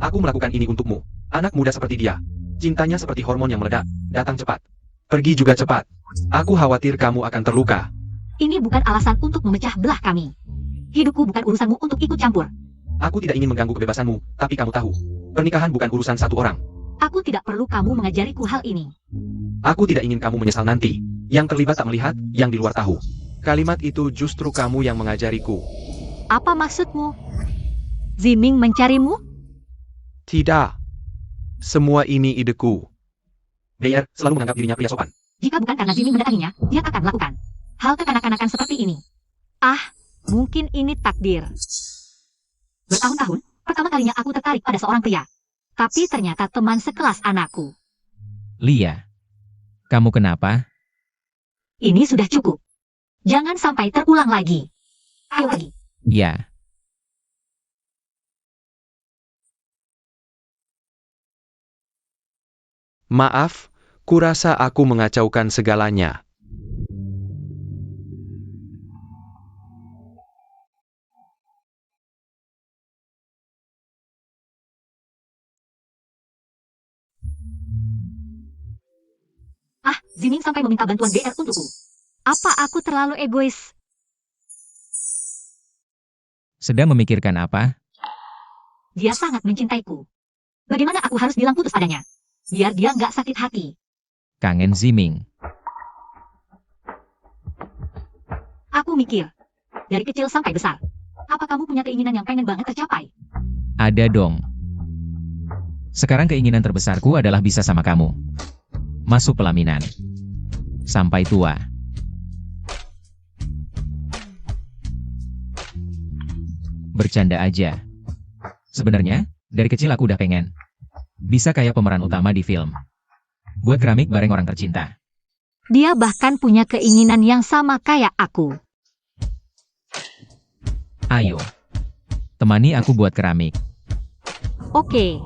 Aku melakukan ini untukmu. Anak muda seperti dia. Cintanya seperti hormon yang meledak. Datang cepat. Pergi juga cepat. Aku khawatir kamu akan terluka.
Ini bukan alasan untuk memecah belah kami. Hidupku bukan urusanmu untuk ikut campur.
Aku tidak ingin mengganggu kebebasanmu, tapi kamu tahu. Pernikahan bukan urusan satu orang.
Aku tidak perlu kamu mengajariku hal ini.
Aku tidak ingin kamu menyesal nanti. Yang terlibat tak melihat, yang di luar tahu. Kalimat itu justru kamu yang mengajariku.
Apa maksudmu? Ziming mencarimu?
Tidak. Semua ini ideku. BR selalu menganggap dirinya pria sopan.
Jika bukan karena Ziming mendatanginya, dia akan melakukan hal kekanak-kanakan seperti ini. Ah, mungkin ini takdir. Bertahun-tahun, pertama kalinya aku tertarik pada seorang pria. Tapi ternyata teman sekelas anakku.
Lia. Kamu kenapa?
Ini sudah cukup. Jangan sampai terulang lagi. Ayo lagi.
Ya.
Maaf, kurasa aku mengacaukan segalanya.
Ah, Ziming sampai meminta bantuan BR untukku. Apa aku terlalu egois?
Sedang memikirkan apa?
Dia sangat mencintaiku. Bagaimana aku harus bilang putus padanya? Biar dia nggak sakit hati.
Kangen Ziming.
Aku mikir. Dari kecil sampai besar. Apa kamu punya keinginan yang pengen banget tercapai?
Ada dong. Sekarang keinginan terbesarku adalah bisa sama kamu. Masuk pelaminan. Sampai tua. Bercanda aja. Sebenarnya, dari kecil aku udah pengen. Bisa kayak pemeran utama di film. Buat keramik bareng orang tercinta.
Dia bahkan punya keinginan yang sama kayak aku.
Ayo. Temani aku buat keramik.
Oke.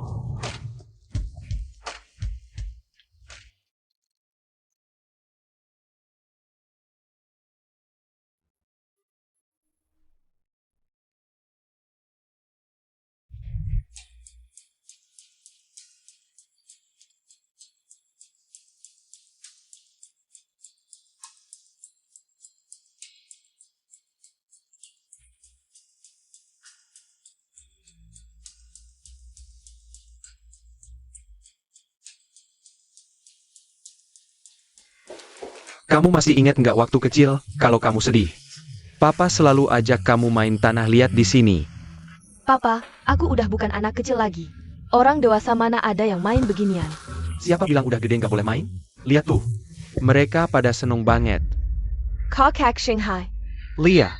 Kamu masih ingat nggak waktu kecil, kalau kamu sedih? Papa selalu ajak kamu main tanah liat di sini.
Papa, aku udah bukan anak kecil lagi. Orang dewasa mana ada yang main beginian?
Siapa bilang udah gede nggak boleh main? Lihat tuh. Mereka pada seneng banget.
Kakak Shanghai.
Lia,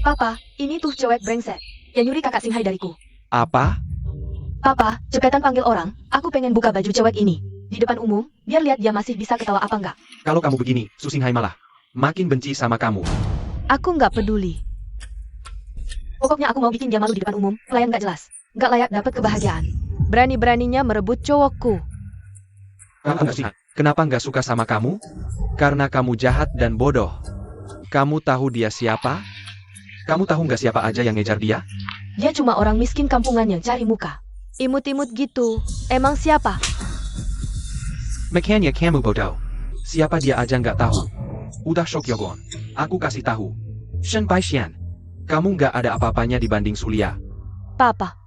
Papa, ini tuh cewek brengsek yang nyuri kakak Shanghai dariku.
apa?
Papa, cepetan panggil orang. Aku pengen buka baju cewek ini di depan umum, biar lihat dia masih bisa ketawa apa enggak.
Kalau kamu begini, Su Xinghai malah makin benci sama kamu.
Aku nggak peduli. Pokoknya aku mau bikin dia malu di depan umum, pelayan nggak jelas. Nggak layak dapat kebahagiaan. Berani-beraninya merebut cowokku.
Kenapa nggak suka sama kamu? Karena kamu jahat dan bodoh. Kamu tahu dia siapa? Kamu tahu nggak siapa aja yang ngejar dia?
Dia cuma orang miskin kampungan yang cari muka. Imut-imut gitu. Emang siapa?
Makanya kamu bodoh. Siapa dia aja nggak tahu. Udah shock Yogon. Aku kasih tahu. Shen Baishan. Kamu nggak ada apa-apanya dibanding Sulia.
Papa.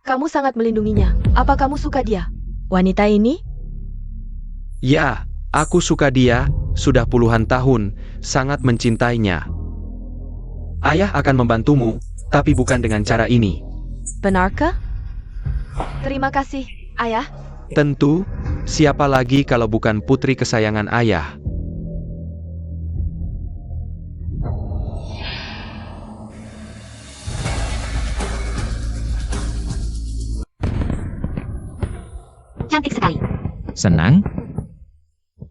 Kamu sangat melindunginya. Apa kamu suka dia? Wanita ini?
Ya, aku suka dia. Sudah puluhan tahun. Sangat mencintainya. Ayah akan membantumu, tapi bukan dengan cara ini.
Benarkah? Terima kasih, Ayah.
Tentu, siapa lagi kalau bukan putri kesayangan ayah?
Cantik sekali.
Senang?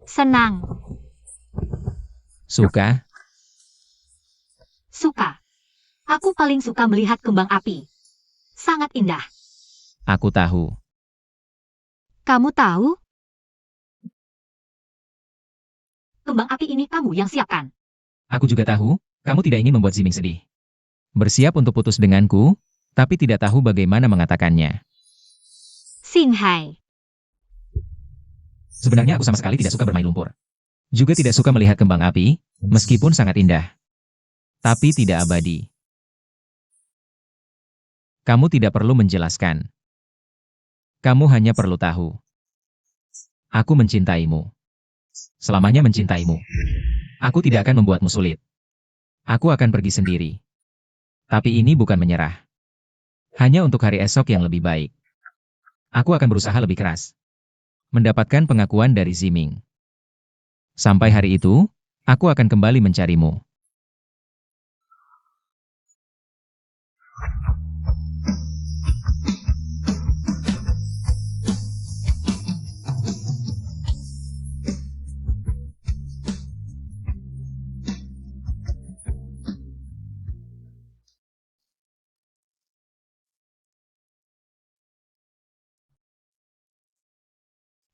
Senang.
Suka?
Suka. Aku paling suka melihat kembang api. Sangat indah.
Aku tahu.
Kamu tahu? Kembang api ini kamu yang siapkan.
Aku juga tahu, kamu tidak ingin membuat Ziming sedih. Bersiap untuk putus denganku, tapi tidak tahu bagaimana mengatakannya.
Xinghai.
Sebenarnya aku sama sekali tidak suka bermain lumpur. Juga tidak suka melihat kembang api, meskipun sangat indah. Tapi tidak abadi. Kamu tidak perlu menjelaskan. Kamu hanya perlu tahu. Aku mencintaimu. Selamanya mencintaimu. Aku tidak akan membuatmu sulit. Aku akan pergi sendiri. Tapi ini bukan menyerah. Hanya untuk hari esok yang lebih baik. Aku akan berusaha lebih keras. Mendapatkan pengakuan dari Ziming. Sampai hari itu, aku akan kembali mencarimu.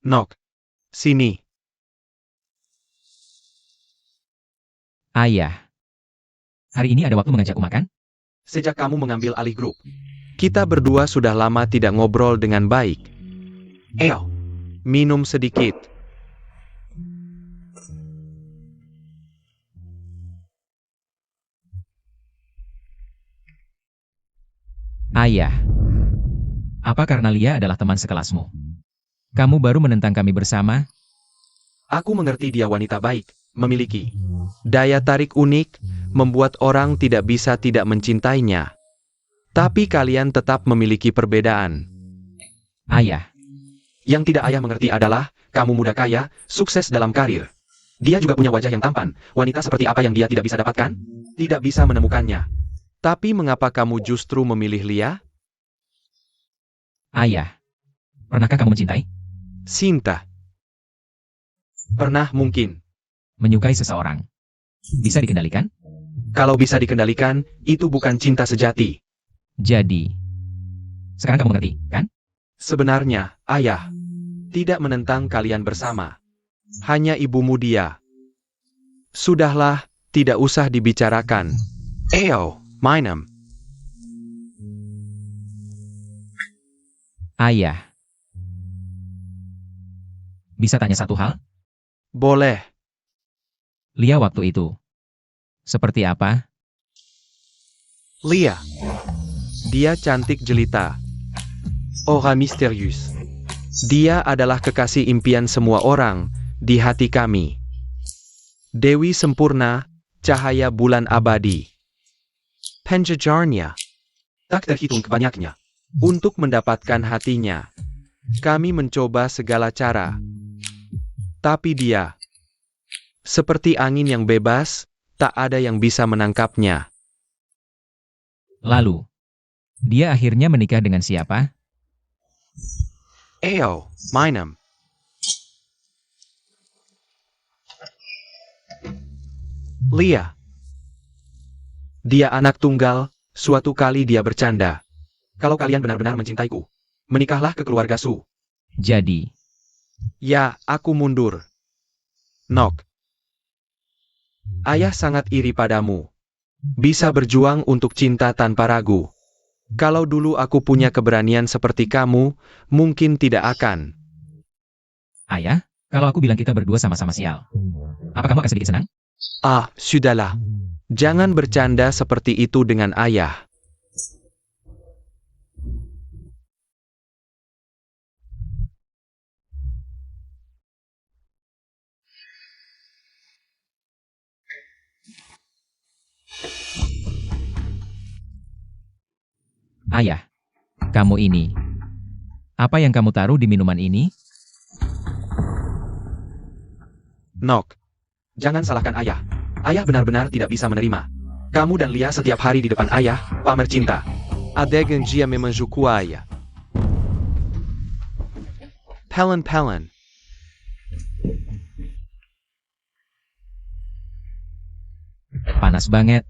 Nok. Sini.
Ayah. Hari ini ada waktu mengajakku makan?
Sejak kamu mengambil alih grup, kita berdua sudah lama tidak ngobrol dengan baik. Ayo, minum sedikit.
Ayah. Apa karena Lia adalah teman sekelasmu? Kamu baru menentang kami bersama?
Aku mengerti dia wanita baik, memiliki daya tarik unik, membuat orang tidak bisa tidak mencintainya. Tapi kalian tetap memiliki perbedaan.
Ayah.
Yang tidak ayah mengerti adalah, kamu muda kaya, sukses dalam karir. Dia juga punya wajah yang tampan, wanita seperti apa yang dia tidak bisa dapatkan? Tidak bisa menemukannya. Tapi mengapa kamu justru memilih Lia?
Ayah. Pernahkah kamu mencintai?
Cinta. Pernah mungkin.
Menyukai seseorang. Bisa dikendalikan?
Kalau bisa dikendalikan, itu bukan cinta sejati.
Jadi. Sekarang kamu mengerti, kan?
Sebenarnya, ayah tidak menentang kalian bersama. Hanya ibumu dia. Sudahlah, tidak usah dibicarakan. Eyo, mainem.
Ayah. Bisa tanya satu hal?
Boleh.
Lia waktu itu. Seperti apa?
Lia. Dia cantik jelita. Aura misterius. Dia adalah kekasih impian semua orang di hati kami. Dewi sempurna, cahaya bulan abadi. Penjejarnya. Tak terhitung banyaknya. Untuk mendapatkan hatinya. Kami mencoba segala cara. Tapi dia. Seperti angin yang bebas, tak ada yang bisa menangkapnya.
Lalu, dia akhirnya menikah dengan siapa?
Ayo, Mainem. Lia. Dia anak tunggal, suatu kali dia bercanda. Kalau kalian benar-benar mencintaiku, menikahlah ke keluarga Su.
Jadi,
Ya, aku mundur. Nok. Ayah sangat iri padamu. Bisa berjuang untuk cinta tanpa ragu. Kalau dulu aku punya keberanian seperti kamu, mungkin tidak akan.
ayah, kalau aku bilang kita berdua sama-sama sial, apa kamu akan sedikit senang?
Ah, sudahlah. Jangan bercanda seperti itu dengan ayah.
Ayah, kamu ini. Apa yang kamu taruh di minuman ini?
Nok. Jangan salahkan ayah. Ayah benar-benar tidak bisa menerima. Kamu dan Lia setiap hari di depan ayah, pamer cinta. Adegan dia memanjuku ayah. Pelen.
Panas banget.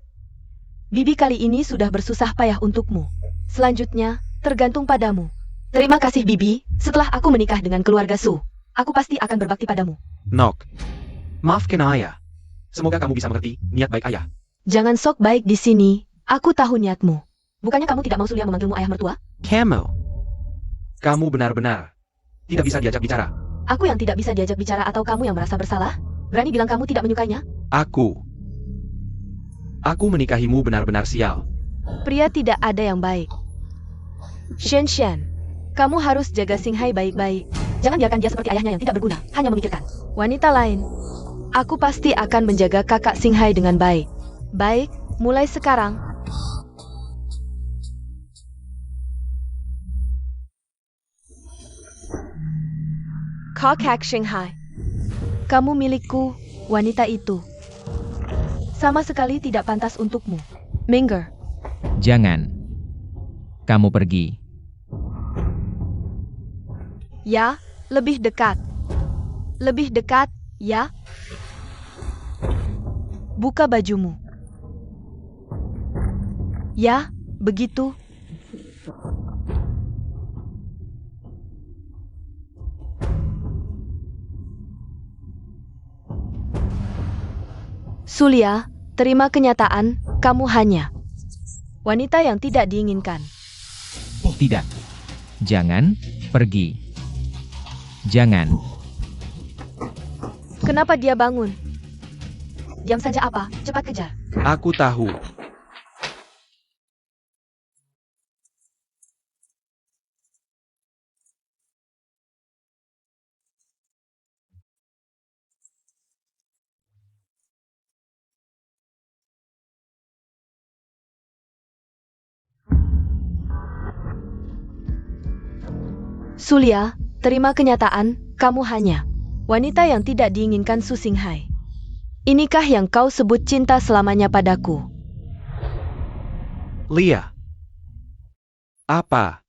Bibi kali ini sudah bersusah payah untukmu. Selanjutnya, tergantung padamu. Terima kasih Bibi, setelah aku menikah dengan keluarga Su, aku pasti akan berbakti padamu.
Nok. Maafkan ayah. Semoga kamu bisa mengerti niat baik ayah.
Jangan sok baik di sini, aku tahu niatmu. Bukannya kamu tidak mau Sulia memanggilmu ayah mertua?
Kamu benar-benar tidak bisa diajak bicara.
Aku yang tidak bisa diajak bicara atau kamu yang merasa bersalah? Berani bilang kamu tidak menyukainya?
Aku menikahimu benar-benar sial.
Pria tidak ada yang baik. Shen, kamu harus jaga Xinghai baik-baik. Jangan biarkan dia seperti ayahnya yang tidak berguna, hanya memikirkan wanita lain. Aku pasti akan menjaga kakak Xinghai dengan baik. Baik, mulai sekarang. Kakak Xinghai, kamu milikku, wanita itu. Sama sekali tidak pantas untukmu. Minger.
Jangan. Kamu pergi.
Ya, lebih dekat. Lebih dekat, ya. Buka bajumu. Ya, begitu. Sulia, terima kenyataan, kamu hanya wanita yang tidak diinginkan.
Tidak. Jangan pergi. Jangan.
Kenapa dia bangun? Diam saja apa? Cepat kejar.
Aku tahu.
Sulia, terima kenyataan, kamu hanya wanita yang tidak diinginkan Su Xinghai. Inikah yang kau sebut cinta selamanya padaku?
Lia. Apa?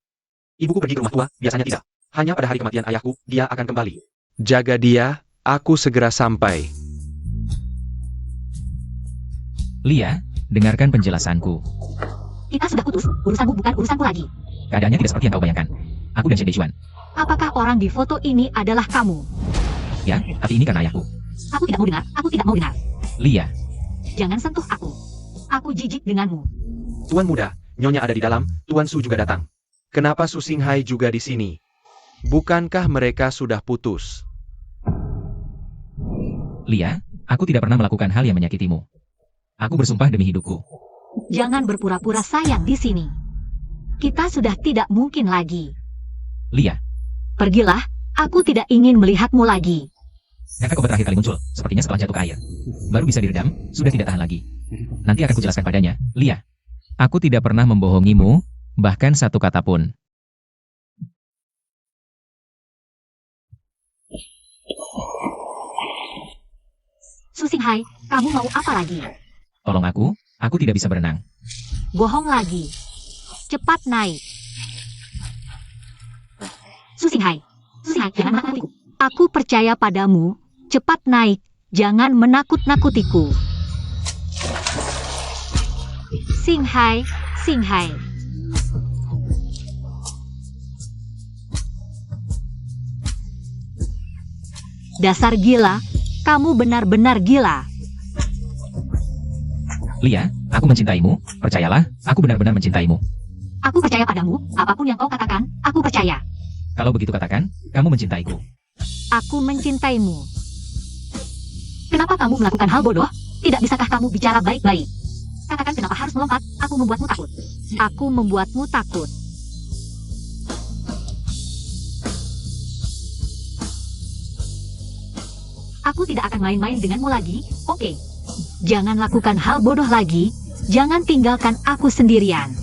Ibuku pergi ke rumah tua, biasanya tidak. Hanya pada hari kematian ayahku, dia akan kembali. Jaga dia, aku segera sampai.
Lia, dengarkan penjelasanku.
Kita sudah putus, urusanmu bukan urusanku lagi.
Keadaannya tidak seperti yang kau bayangkan. Aku dan Shen Dejuan.
Apakah orang di foto ini adalah kamu?
Ya, tapi ini karena ayahku.
Aku tidak mau dengar.
Lia,
Jangan sentuh aku. Aku jijik denganmu.
Tuan muda, Nyonya ada di dalam, Tuan Su juga datang. Kenapa Su Xinghai juga di sini? Bukankah mereka sudah putus?
Lia, aku tidak pernah melakukan hal yang menyakitimu. Aku bersumpah demi hidupku.
Jangan berpura-pura sayang di sini. Kita sudah tidak mungkin lagi.
Lia,
Pergilah, aku tidak ingin melihatmu lagi.
Efek obat terakhir kali muncul, sepertinya setelah jatuh ke air. Baru bisa diredam, sudah tidak tahan lagi. Nanti akan kujelaskan padanya, Lia. Aku tidak pernah membohongimu, bahkan satu kata pun.
Su Xinghai, kamu mau apa lagi?
Tolong aku tidak bisa berenang.
Bohong lagi. Cepat naik. Su Xinghai, jangan menakutiku. Aku percaya padamu. Cepat naik, jangan menakut-nakutiku. Xinghai. Dasar gila, kamu benar-benar gila.
Lia, aku mencintaimu, percayalah, aku benar-benar mencintaimu.
Aku percaya padamu, apapun yang kau katakan, aku percaya.
Kalau begitu katakan, kamu mencintaiku.
Aku mencintaimu. Kenapa kamu melakukan hal bodoh? Tidak bisakah kamu bicara baik-baik? Katakan kenapa harus melompat, aku membuatmu takut. Aku membuatmu takut. Aku tidak akan main-main denganmu lagi, oke? Jangan lakukan hal bodoh lagi, jangan tinggalkan aku sendirian.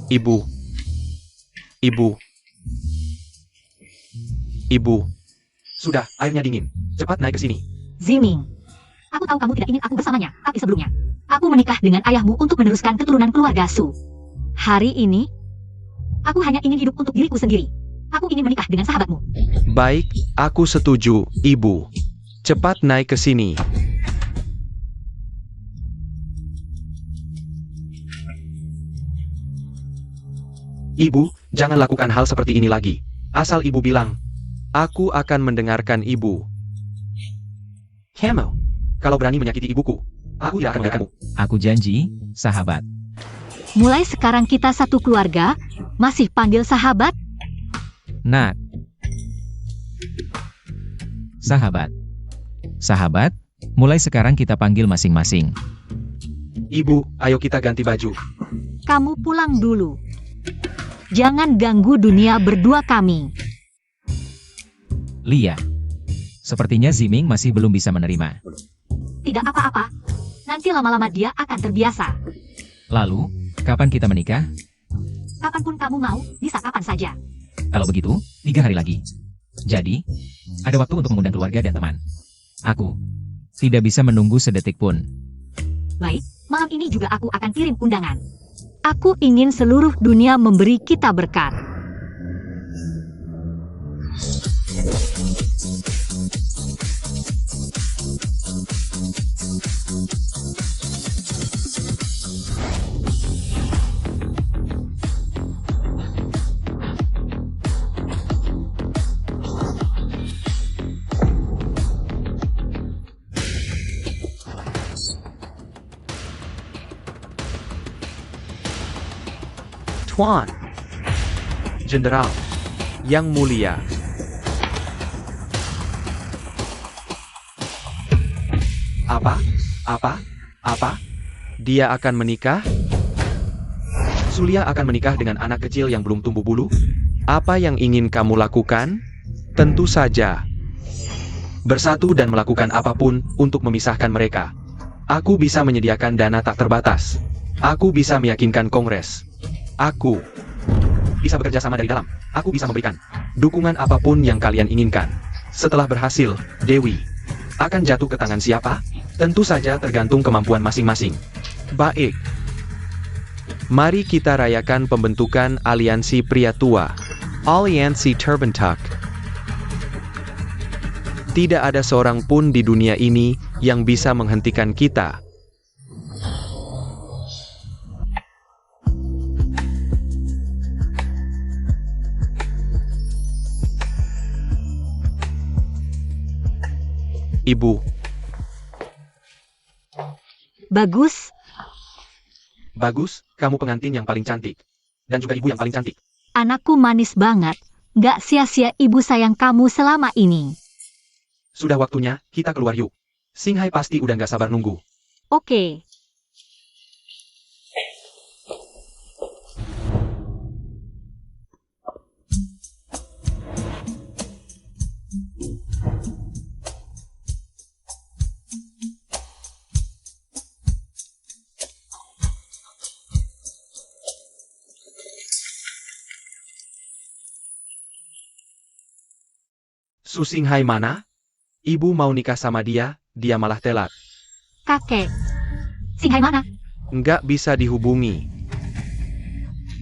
Ibu. Sudah, airnya dingin. Cepat naik ke sini.
Ziming, aku tahu kamu tidak ingin aku bersamanya, tapi sebelumnya, aku menikah dengan ayahmu untuk meneruskan keturunan keluarga Su. Hari ini, aku hanya ingin hidup untuk diriku sendiri. Aku ingin menikah dengan sahabatmu.
Baik, aku setuju, Ibu. Cepat naik ke sini. Ibu, jangan lakukan hal seperti ini lagi. Asal Ibu bilang, aku akan mendengarkan Ibu. Kamu, kalau berani menyakiti ibuku, aku tidak akan mendengarkanmu.
Aku janji, sahabat.
Mulai sekarang kita satu keluarga, masih panggil sahabat?
Nak. Sahabat, mulai sekarang kita panggil masing-masing.
Ibu, ayo kita ganti baju.
Kamu pulang dulu. Jangan ganggu dunia berdua kami.
Lia. Sepertinya Ziming masih belum bisa menerima.
Tidak apa-apa. Nanti lama-lama dia akan terbiasa.
Lalu, kapan kita menikah?
Kapanpun kamu mau, bisa kapan saja.
Kalau begitu, 3 hari lagi. Jadi, ada waktu untuk mengundang keluarga dan teman. Aku tidak bisa menunggu sedetik pun.
Baik, malam ini juga aku akan kirim undangan. Aku ingin seluruh dunia memberi kita berkat.
Tuan. Jenderal. Yang mulia. Apa? Dia akan menikah? Sulia akan menikah dengan anak kecil yang belum tumbuh bulu? Apa yang ingin kamu lakukan? Tentu saja. Bersatu dan melakukan apapun untuk memisahkan mereka. Aku bisa menyediakan dana tak terbatas. Aku bisa meyakinkan Kongres. Aku bisa bekerja sama dari dalam. Aku bisa memberikan dukungan apapun yang kalian inginkan. Setelah berhasil, Dewi akan jatuh ke tangan siapa? Tentu saja tergantung kemampuan masing-masing. Baik. Mari kita rayakan pembentukan aliansi pria tua. Aliansi terbentuk. Tidak ada seorang pun di dunia ini yang bisa menghentikan kita. Ibu.
Bagus.
Bagus, kamu pengantin yang paling cantik. Dan juga ibu yang paling cantik.
Anakku manis banget. Gak sia-sia ibu sayang kamu selama ini.
Sudah waktunya, kita keluar yuk. Xinghai pasti udah gak sabar nunggu.
Oke.
Su Xinghai mana? Ibu mau nikah sama dia, dia malah telat.
Kakek. Xinghai mana?
Nggak bisa dihubungi.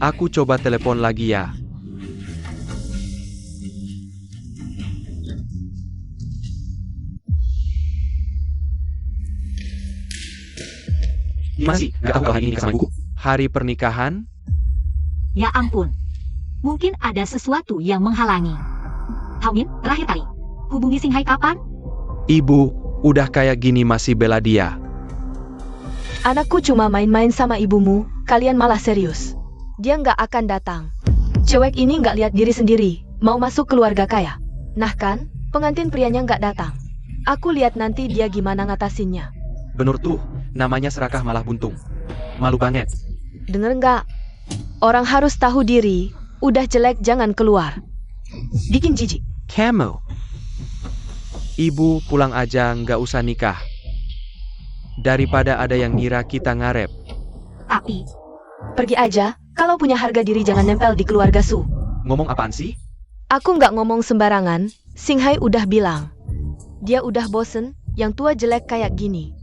Aku coba telepon lagi ya. Gimana sih? Nggak tahu kalau hari ini nikah sama ibuku? Hari pernikahan?
Ya ampun. Mungkin ada sesuatu yang menghalangi. Hao-min, terakhir kali. Hubungi Xinghai kapan?
Ibu, udah kayak gini masih bela dia.
Anakku cuma main-main sama ibumu, kalian malah serius. Dia nggak akan datang. Cewek ini nggak lihat diri sendiri, mau masuk keluarga kaya. Nah kan, pengantin prianya nggak datang. Aku lihat nanti dia gimana ngatasinnya.
Bener tuh, namanya serakah malah buntung. Malu banget.
Denger nggak? Orang harus tahu diri, udah jelek jangan keluar. Bikin jijik.
Kamu. Ibu pulang aja, nggak usah nikah. Daripada ada yang ngira kita ngarep.
Tapi,
Pergi aja, kalau punya harga diri jangan nempel di keluarga Su.
Ngomong apaan sih?
Aku nggak ngomong sembarangan, Xinghai udah bilang. Dia udah bosen, yang tua jelek kayak gini.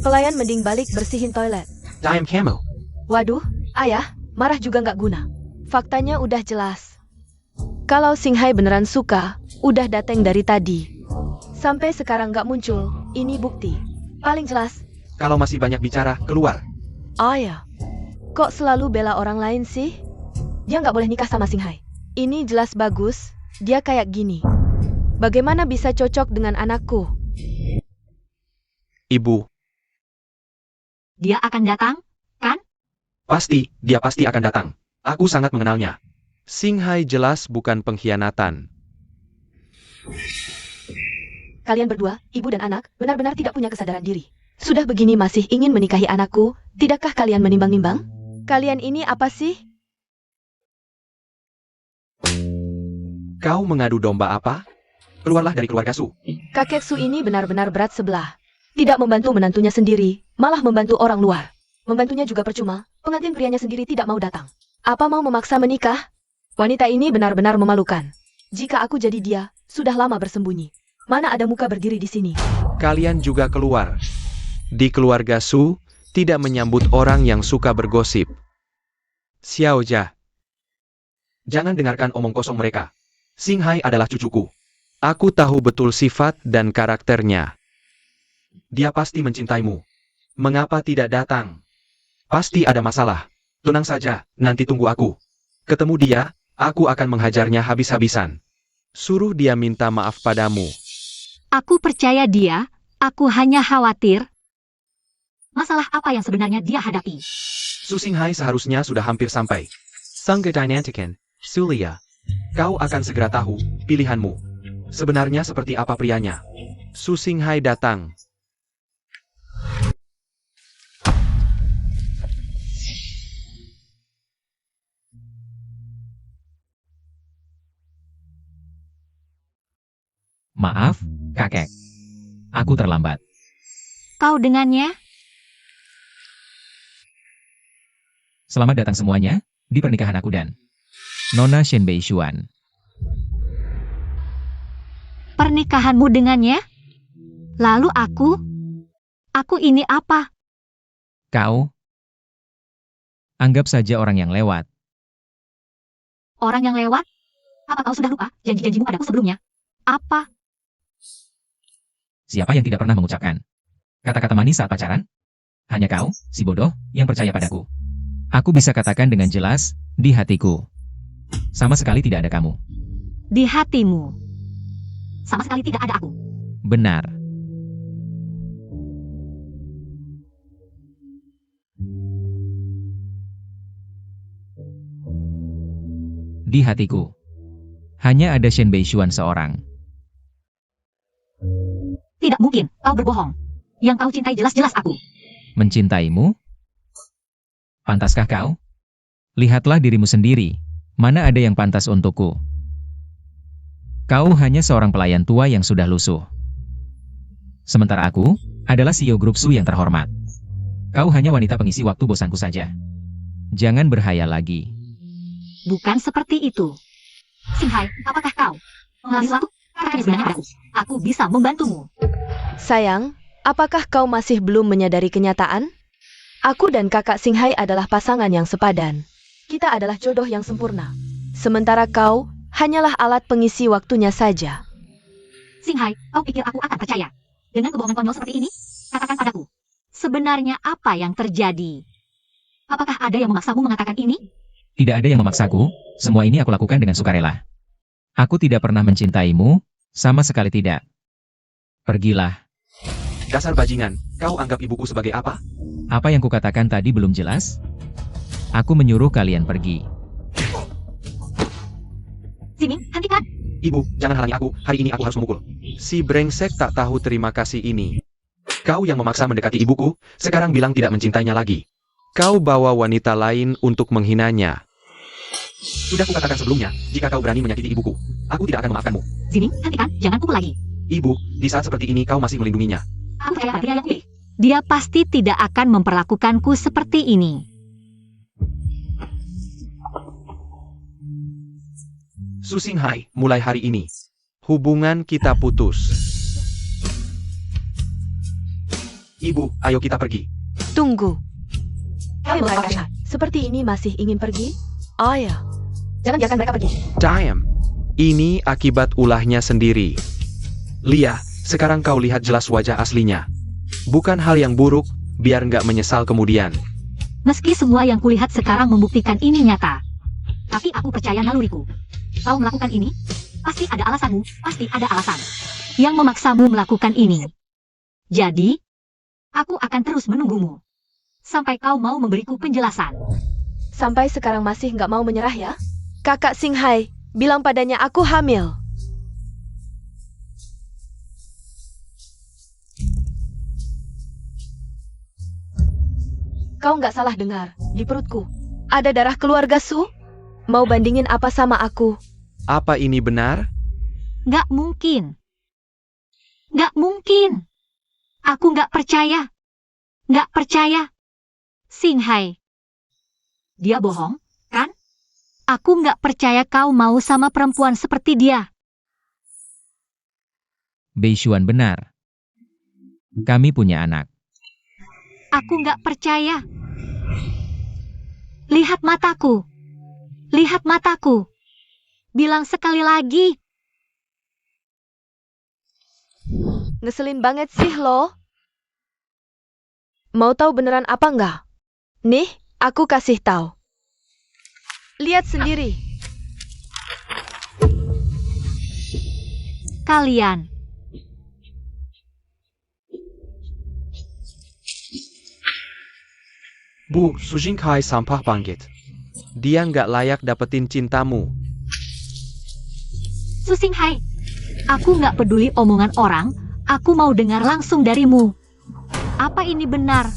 Pelayan mending balik bersihin toilet.
Diam kamu.
Waduh, ayah, marah juga nggak guna. Faktanya udah jelas. Kalau Xinghai beneran suka, udah dateng dari tadi. Sampai sekarang nggak muncul, ini bukti. Paling jelas.
Kalau masih banyak bicara, keluar.
Oh ya, kok selalu bela orang lain sih? Dia nggak boleh nikah sama Xinghai. Ini jelas bagus, dia kayak gini. Bagaimana bisa cocok dengan anakku?
Ibu,
dia akan datang, kan?
pasti, dia pasti akan datang. Aku sangat mengenalnya. Xinghai jelas bukan pengkhianatan.
Kalian berdua, ibu dan anak, benar-benar tidak punya kesadaran diri. Sudah begini masih ingin menikahi anakku, tidakkah kalian menimbang-nimbang? Kalian ini apa sih?
Kau mengadu domba apa? Keluarlah dari keluarga Su.
Kakek Su ini benar-benar berat sebelah. Tidak membantu menantunya sendiri, malah membantu orang luar. Membantunya juga percuma, pengantin prianya sendiri tidak mau datang. Apa mau memaksa menikah? Wanita ini benar-benar memalukan. Jika aku jadi dia, sudah lama bersembunyi. Mana ada muka berdiri di sini?
Kalian juga keluar. Di keluarga Su, tidak menyambut orang yang suka bergosip. Xiao Jia. Jangan dengarkan omong kosong mereka. Xinghai adalah cucuku. Aku tahu betul sifat dan karakternya. Dia pasti mencintaimu. Mengapa tidak datang? Pasti ada masalah. Tenang saja, nanti tunggu aku. Ketemu dia, aku akan menghajarnya habis-habisan. Suruh dia minta maaf padamu.
Aku percaya dia, aku hanya khawatir. Masalah apa yang sebenarnya dia hadapi?
Su Xinghai seharusnya sudah hampir sampai. Sangga-Dynantikan, Sulia. Kau akan segera tahu pilihanmu. Sebenarnya seperti apa prianya. Su Xinghai datang.
Maaf, kakek. Aku terlambat.
Kau dengannya?
Selamat datang semuanya, di pernikahan aku dan Nona Shen Beishuan.
Pernikahanmu dengannya? Lalu aku? Aku ini apa?
Kau? Anggap saja orang yang lewat.
Orang yang lewat? Apa kau sudah lupa janji-janjimu padaku sebelumnya? Apa?
Siapa yang tidak pernah mengucapkan kata-kata manis saat pacaran? Hanya kau, si bodoh, yang percaya padaku. Aku bisa katakan dengan jelas, di hatiku. Sama sekali tidak ada kamu.
Di hatimu. Sama sekali tidak ada aku.
Benar. Di hatiku. Hanya ada Shen Beishuan seorang.
Tidak mungkin, kau berbohong. Yang kau cintai jelas-jelas aku.
Mencintaimu? Pantaskah kau? Lihatlah dirimu sendiri. Mana ada yang pantas untukku? Kau hanya seorang pelayan tua yang sudah lusuh. Sementara aku adalah CEO grup Su yang terhormat. Kau hanya wanita pengisi waktu bosanku saja. Jangan berhayal lagi.
Bukan seperti itu. Xinghai, apakah kau mengalami sesuatu? Katakan yang sebenarnya padaku. Aku bisa membantumu.
Sayang, apakah kau masih belum menyadari kenyataan? Aku dan kakak Singhai adalah pasangan yang sepadan. Kita adalah jodoh yang sempurna. Sementara kau hanyalah alat pengisi waktunya saja.
Singhai, kau pikir aku akan percaya? Dengan kebohongan konyol seperti ini? Katakan padaku. Sebenarnya apa yang terjadi? Apakah ada yang memaksamu mengatakan ini?
Tidak ada yang memaksaku, semua ini aku lakukan dengan sukarela. Aku tidak pernah mencintaimu, sama sekali tidak. Pergilah.
Dasar bajingan, kau anggap ibuku sebagai apa?
Apa yang kukatakan tadi belum jelas? Aku menyuruh kalian pergi.
Sini, hentikan.
Ibu, jangan halangi aku, hari ini aku harus memukul. Si brengsek tak tahu terima kasih ini. Kau yang memaksa mendekati ibuku, sekarang bilang tidak mencintainya lagi. Kau bawa wanita lain untuk menghinanya. Sudah kukatakan sebelumnya, jika kau berani menyakiti ibuku, aku tidak akan memaafkanmu.
Sini, hentikan, jangan pukul lagi.
Ibu, di saat seperti ini kau masih melindunginya.
Aku percaya pada pria yang pilih. Dia pasti tidak akan memperlakukanku seperti ini.
Su Singhai, mulai hari ini, hubungan kita putus. Ibu, ayo kita pergi.
Tunggu. Seperti ini masih ingin pergi? Oh ya. Jangan biarkan mereka pergi.
Damn, ini akibat ulahnya sendiri. Lia, sekarang kau lihat jelas wajah aslinya. Bukan hal yang buruk, biar nggak menyesal kemudian.
Meski semua yang kulihat sekarang membuktikan ini nyata. Tapi aku percaya naluriku. Kau melakukan ini, pasti ada alasanmu, pasti ada alasan yang memaksamu melakukan ini. Jadi, aku akan terus menunggumu. Sampai kau mau memberiku penjelasan.
Sampai sekarang masih nggak mau menyerah ya? Kakak Singhai, bilang padanya aku hamil. Kau nggak salah dengar, di perutku ada darah keluarga Su. Mau bandingin apa sama aku?
Apa ini benar?
Nggak mungkin. Nggak mungkin. Aku nggak percaya. Nggak percaya. Singhai. Dia bohong, kan? Aku nggak percaya kau mau sama perempuan seperti dia.
Beishuan benar. Kami punya anak.
Aku nggak percaya. Lihat mataku. Lihat mataku. Bilang sekali lagi.
Ngeselin banget sih lo. Mau tahu beneran apa nggak? Nih, aku kasih tahu. Lihat sendiri.
Kalian.
Bu, Su Jinghai sampah bangkit. Dia nggak layak dapetin cintamu.
Su Singhai. Aku nggak peduli omongan orang. Aku mau dengar langsung darimu. Apa ini benar?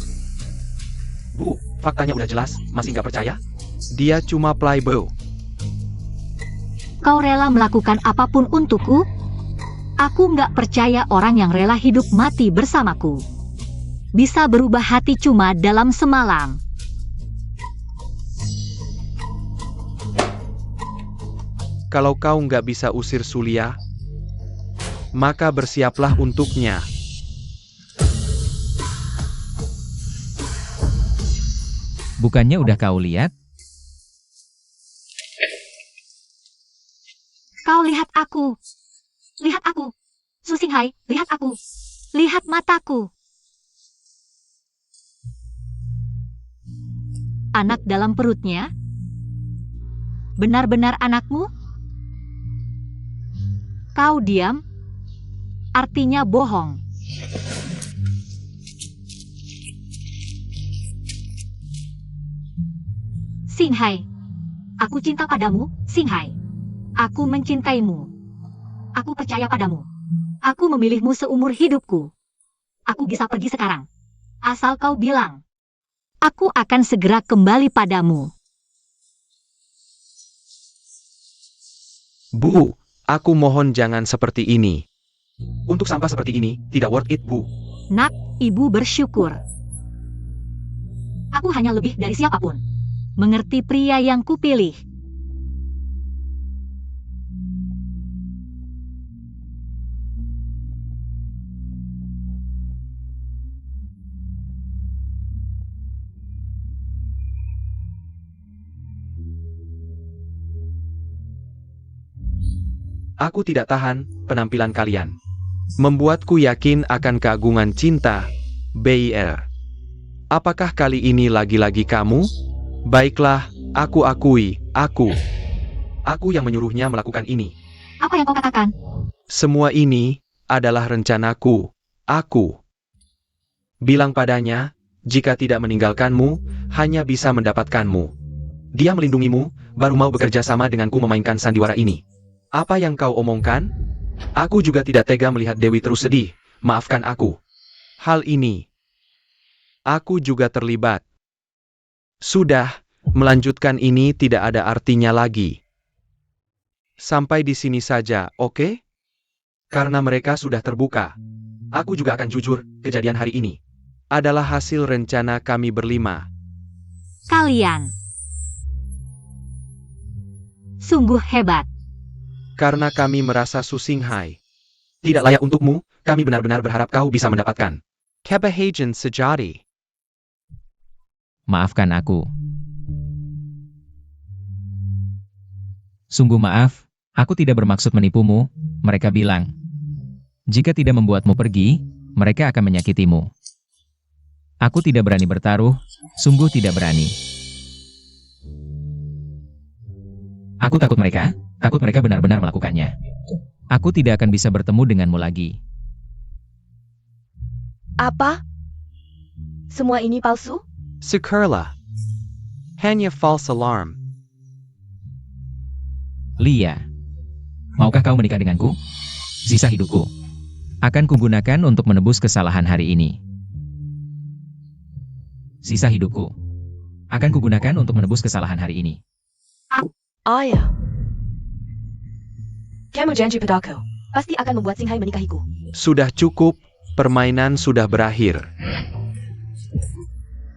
Bu, faktanya udah jelas, masih nggak percaya? Dia cuma playboy.
Kau rela melakukan apapun untukku? Aku nggak percaya orang yang rela hidup mati bersamaku bisa berubah hati cuma dalam semalam.
Kalau kau nggak bisa usir Sulia, maka bersiaplah untuknya.
Bukannya udah kau lihat?
Kau lihat aku. Lihat aku. Su Singhai, lihat aku. Lihat mataku. Anak dalam perutnya? Benar-benar anakmu? Kau diam? Artinya bohong. Singhai. Aku cinta padamu, Singhai. Aku mencintaimu. Aku percaya padamu. Aku memilihmu seumur hidupku. Aku bisa pergi sekarang. Asal kau bilang. Aku akan segera kembali padamu.
Bu, aku mohon jangan seperti ini. Untuk sampah seperti ini, tidak worth it, Bu.
Nak, ibu bersyukur. Aku hanya lebih dari siapapun. Mengerti pria yang kupilih.
Aku tidak tahan penampilan kalian. Membuatku yakin akan keagungan cinta, BIR. Apakah kali ini lagi-lagi kamu? Baiklah, aku akui, aku yang menyuruhnya melakukan ini.
Apa yang kau katakan?
Semua ini adalah rencanaku. Aku bilang padanya, jika tidak meninggalkanmu, hanya bisa mendapatkanmu. Dia melindungimu, baru mau bekerja sama denganku memainkan sandiwara ini. Apa yang kau omongkan? Aku juga tidak tega melihat Dewi terus sedih. Maafkan aku. Hal ini, aku juga terlibat. Sudah, melanjutkan ini tidak ada artinya lagi. Sampai di sini saja, oke? Karena mereka sudah terbuka. Aku juga akan jujur, kejadian hari ini adalah hasil rencana kami berlima.
Kalian sungguh hebat.
Karena kami merasa Su Xinghai tidak layak untukmu, kami benar-benar berharap kau bisa mendapatkan kebahagiaan sejati.
Maafkan aku. Sungguh maaf, aku tidak bermaksud menipumu, mereka bilang. Jika tidak membuatmu pergi, mereka akan menyakitimu. Aku tidak berani bertaruh, sungguh tidak berani. Aku takut mereka benar-benar melakukannya. Aku tidak akan bisa bertemu denganmu lagi.
Apa? Semua ini palsu?
Syukurlah. Hanya false alarm.
Lia, maukah kau menikah denganku? Sisa hidupku akan kugunakan untuk menebus kesalahan hari ini. Sisa hidupku akan kugunakan untuk menebus kesalahan hari ini.
Oh ya. Kamu janji padaku, pasti akan membuat Xinghai menikahiku.
Sudah cukup, permainan sudah berakhir.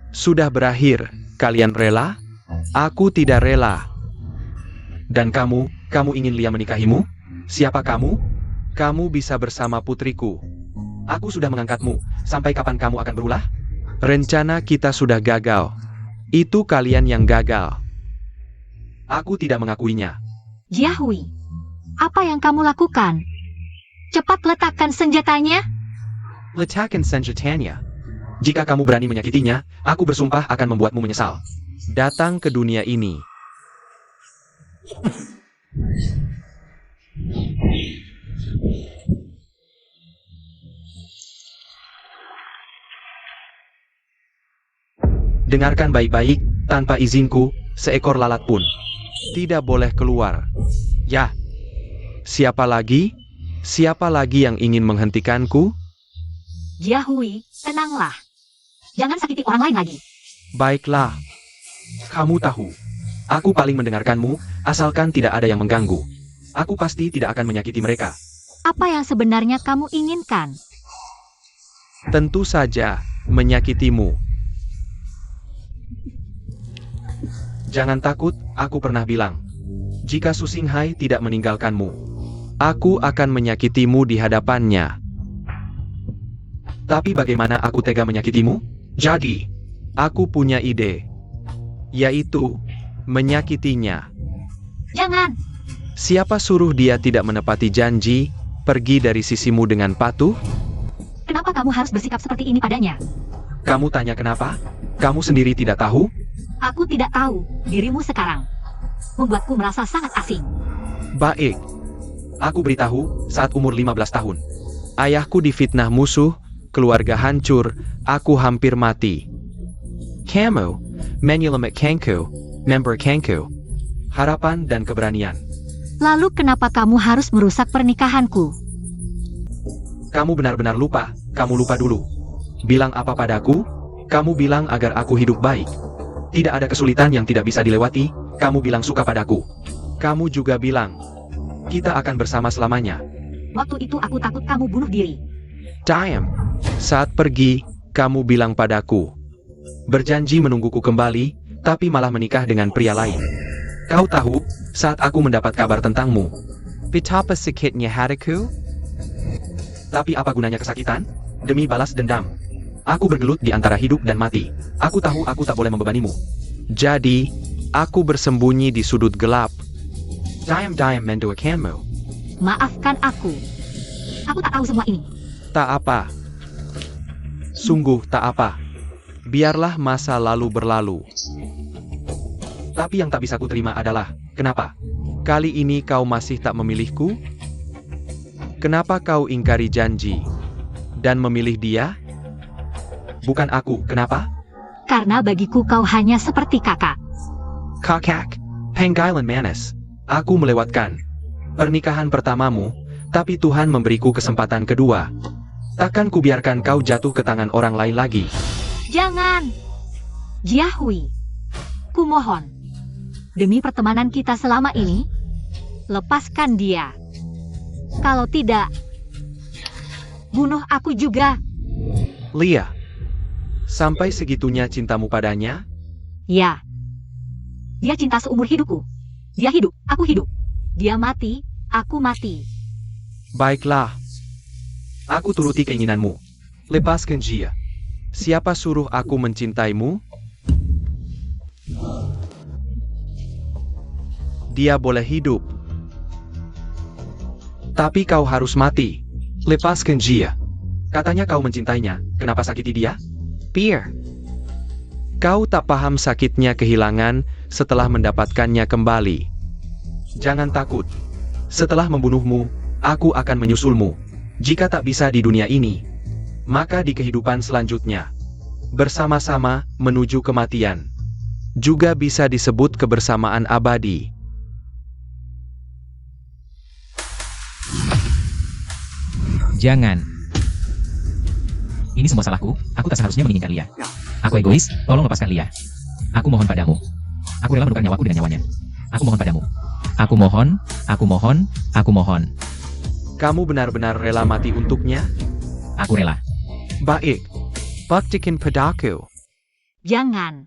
Sudah berakhir, kalian rela? Aku tidak rela. Dan kamu ingin Lia menikahimu? Siapa kamu? Kamu bisa bersama putriku. Aku sudah mengangkatmu, sampai kapan kamu akan berulah? Rencana kita sudah gagal. Itu kalian yang gagal. Aku tidak mengakuinya.
Jiahui, apa yang kamu lakukan? Cepat letakkan senjatanya.
Letakkan senjatanya. Jika kamu berani menyakitinya, aku bersumpah akan membuatmu menyesal. Datang ke dunia ini. Dengarkan baik-baik, tanpa izinku, seekor lalat pun tidak boleh keluar. Ya. Siapa lagi? Siapa lagi yang ingin menghentikanku?
Jiahui, tenanglah. Jangan sakiti orang lain lagi.
Baiklah. Kamu tahu, aku paling mendengarkanmu, asalkan tidak ada yang mengganggu. Aku pasti tidak akan menyakiti mereka.
Apa yang sebenarnya kamu inginkan?
Tentu saja, menyakitimu. Jangan takut, aku pernah bilang. Jika Su Xinghai tidak meninggalkanmu, aku akan menyakitimu di hadapannya. Tapi bagaimana aku tega menyakitimu? Jadi, aku punya ide. Yaitu, menyakitinya.
Jangan!
Siapa suruh dia tidak menepati janji, pergi dari sisimu dengan patuh?
Kenapa kamu harus bersikap seperti ini padanya?
Kamu tanya kenapa? Kamu sendiri tidak tahu?
Aku tidak tahu dirimu sekarang. Membuatku merasa sangat asing.
Baik. Aku beritahu, saat umur 15 tahun. Ayahku difitnah musuh, keluarga hancur, aku hampir mati. Kamu, menyelamat Kanku, member Kanku. Harapan dan keberanian.
Lalu kenapa kamu harus merusak pernikahanku?
Kamu benar-benar lupa, kamu lupa dulu. Bilang apa padaku? Kamu bilang agar aku hidup baik. Tidak ada kesulitan yang tidak bisa dilewati, kamu bilang suka padaku. Kamu juga bilang, kita akan bersama selamanya.
Waktu itu aku takut kamu bunuh diri.
Diam. Saat pergi, kamu bilang padaku. Berjanji menungguku kembali, tapi malah menikah dengan pria lain. Kau tahu, saat aku mendapat kabar tentangmu, betapa sakitnya hatiku? Tapi apa gunanya kesakitan? Demi balas dendam. Aku bergelut di antara hidup dan mati. Aku tahu aku tak boleh membebanimu. Jadi, aku bersembunyi di sudut gelap. Diam-diam mendoakanmu.
Maafkan aku. Aku tak tahu semua ini.
Tak apa. Sungguh tak apa. Biarlah masa lalu berlalu. Tapi yang tak bisa kuterima adalah, kenapa? Kali ini kau masih tak memilihku? Kenapa kau ingkari janji dan memilih dia? Bukan aku, kenapa?
Karena bagiku kau hanya seperti kakak.
Kakak, Pangailan Manis. Aku melewatkan pernikahan pertamamu, tapi Tuhan memberiku kesempatan kedua. Takkan kubiarkan kau jatuh ke tangan orang lain lagi.
Jangan! Jiahui, kumohon. Demi pertemanan kita selama ini, lepaskan dia. Kalau tidak, bunuh aku juga.
Lia, sampai segitunya cintamu padanya?
Ya. Dia cinta seumur hidupku. Dia hidup, aku hidup. Dia mati, aku mati.
Baiklah. Aku turuti keinginanmu. Lepaskan dia. Siapa suruh aku mencintaimu? Dia boleh hidup. Tapi kau harus mati. Lepaskan dia. Katanya kau mencintainya, kenapa sakiti dia? Pierre. Kau tak paham sakitnya kehilangan setelah mendapatkannya kembali. Jangan takut. Setelah membunuhmu, aku akan menyusulmu. Jika tak bisa di dunia ini, maka di kehidupan selanjutnya. Bersama-sama menuju kematian. Juga bisa disebut kebersamaan abadi.
Jangan. Ini semua salahku, aku tak seharusnya menginginkan Lia. Aku egois, tolong lepaskan Lia. Aku mohon padamu. Aku rela menukar nyawaku dengan nyawanya. Aku mohon padamu. Aku mohon, aku mohon, aku mohon.
Kamu benar-benar rela mati untuknya?
Aku rela.
Baik. Buktikan padaku.
Jangan.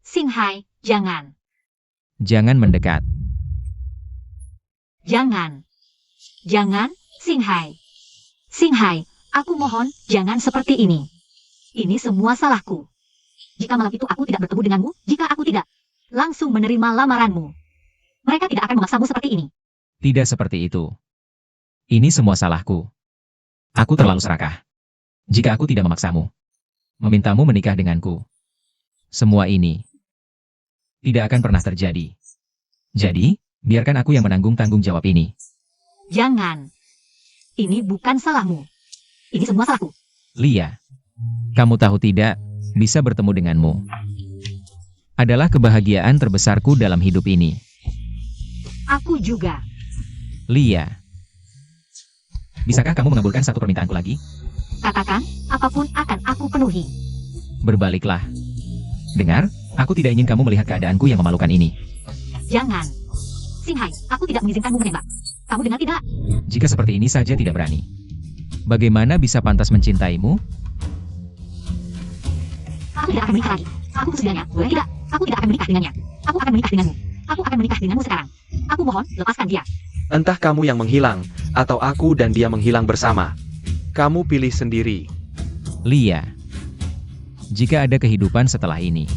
Xinghai, jangan.
Jangan mendekat.
Jangan. Jangan, Xinghai. Xinghai, aku mohon, jangan seperti ini. Ini semua salahku. Jika malam itu aku tidak bertemu denganmu, jika aku tidak langsung menerima lamaranmu, mereka tidak akan memaksamu seperti ini.
Tidak seperti itu. Ini semua salahku. Aku terlalu serakah. Jika aku tidak memaksamu, memintamu menikah denganku, semua ini tidak akan pernah terjadi. Jadi, biarkan aku yang menanggung tanggung jawab ini.
Jangan. Ini bukan salahmu. Ini semua salahku.
Lia, kamu tahu tidak, bisa bertemu denganmu adalah kebahagiaan terbesarku dalam hidup ini.
Aku juga.
Lia, bisakah kamu mengabulkan satu permintaanku lagi?
Katakan, apapun akan aku penuhi.
Berbaliklah. Dengar, aku tidak ingin kamu melihat keadaanku yang memalukan ini.
Jangan. Xinghai, aku tidak mengizinkanmu menembak. Kamu dengar tidak?
Jika seperti ini saja tidak berani, bagaimana bisa pantas mencintaimu?
Aku tidak akan menikah lagi. Aku kesudahannya, boleh tidak? Aku tidak akan menikah dengannya. Aku akan menikah denganmu. Aku akan menikah denganmu sekarang. Aku mohon, lepaskan dia.
Entah kamu yang menghilang, atau aku dan dia menghilang bersama. Kamu pilih sendiri.
Lia, jika ada kehidupan setelah ini,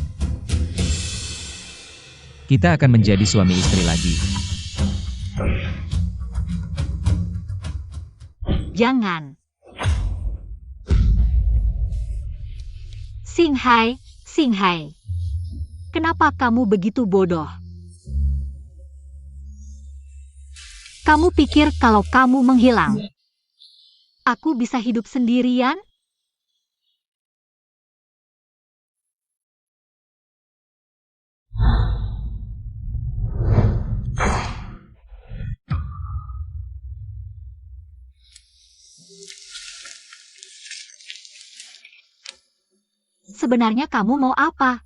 kita akan menjadi suami istri lagi.
Jangan. Xinghai, Xinghai. Kenapa kamu begitu bodoh? Kamu pikir kalau kamu menghilang, aku bisa hidup sendirian? Sebenarnya kamu mau apa?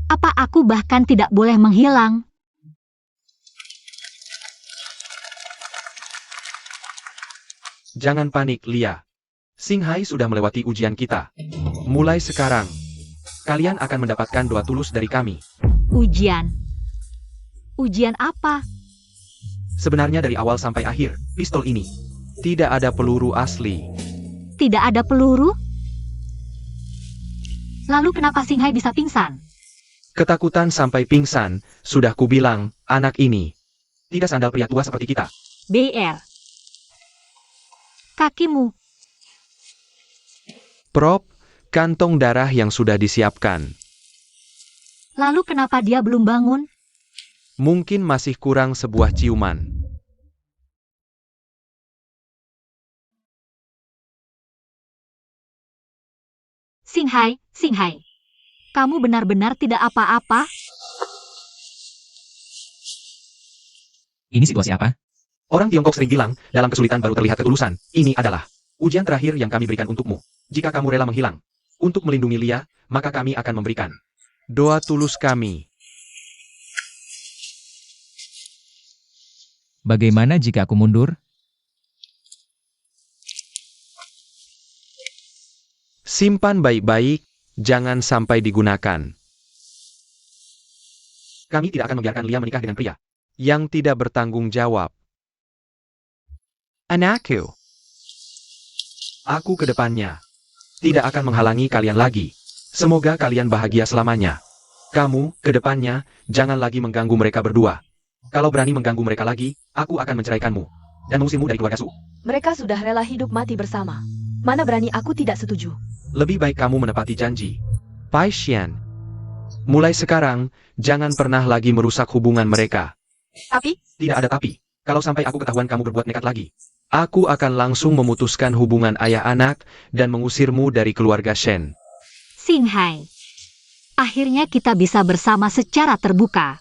Apa aku bahkan tidak boleh menghilang?
Jangan panik, Lia. Xinghai sudah melewati ujian kita. Mulai sekarang, kalian akan mendapatkan doa tulus dari kami.
Ujian? Ujian apa?
Sebenarnya dari awal sampai akhir, pistol ini tidak ada peluru asli.
Tidak ada peluru? Lalu kenapa Xinghai bisa pingsan?
Ketakutan sampai pingsan, sudah kubilang, anak ini. Tidak sandal pria tua seperti kita.
BR. Kakimu.
Prop, kantong darah yang sudah disiapkan.
Lalu kenapa dia belum bangun?
Mungkin masih kurang sebuah ciuman.
Xinghai, Xinghai. Kamu benar-benar tidak apa-apa?
Ini situasi apa?
Orang Tiongkok sering bilang, dalam kesulitan baru terlihat ketulusan. Ini adalah ujian terakhir yang kami berikan untukmu. Jika kamu rela menghilang untuk melindungi Lia, maka kami akan memberikan doa tulus kami.
Bagaimana jika aku mundur?
Simpan baik-baik, jangan sampai digunakan. Kami tidak akan membiarkan Lia menikah dengan pria yang tidak bertanggung jawab. Anakku, aku ke depannya tidak akan menghalangi kalian lagi. Semoga kalian bahagia selamanya. Kamu, ke depannya, jangan lagi mengganggu mereka berdua. Kalau berani mengganggu mereka lagi, aku akan menceraikanmu dan mengusirmu dari keluarga Su.
Mereka sudah rela hidup mati bersama. Mana berani aku tidak setuju.
Lebih baik kamu menepati janji. Pai Xian, mulai sekarang, jangan pernah lagi merusak hubungan mereka.
Tapi,
Tidak ada tapi. Kalau sampai aku ketahuan kamu berbuat nekat lagi, aku akan langsung memutuskan hubungan ayah anak dan mengusirmu dari keluarga Shen.
Xinghai. Akhirnya kita bisa bersama secara terbuka.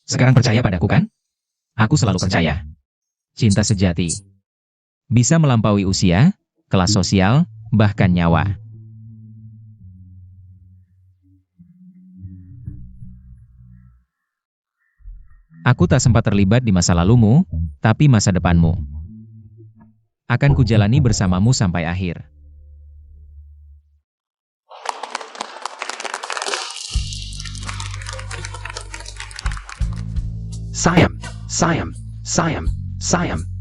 Sekarang percaya padaku kan? Aku selalu percaya. Cinta sejati bisa melampaui usia, kelas sosial, bahkan nyawa. Aku tak sempat terlibat di masa lalumu, tapi masa depanmu. Akan kujalani bersamamu sampai akhir.
Siam, Siam, Siam, Siam.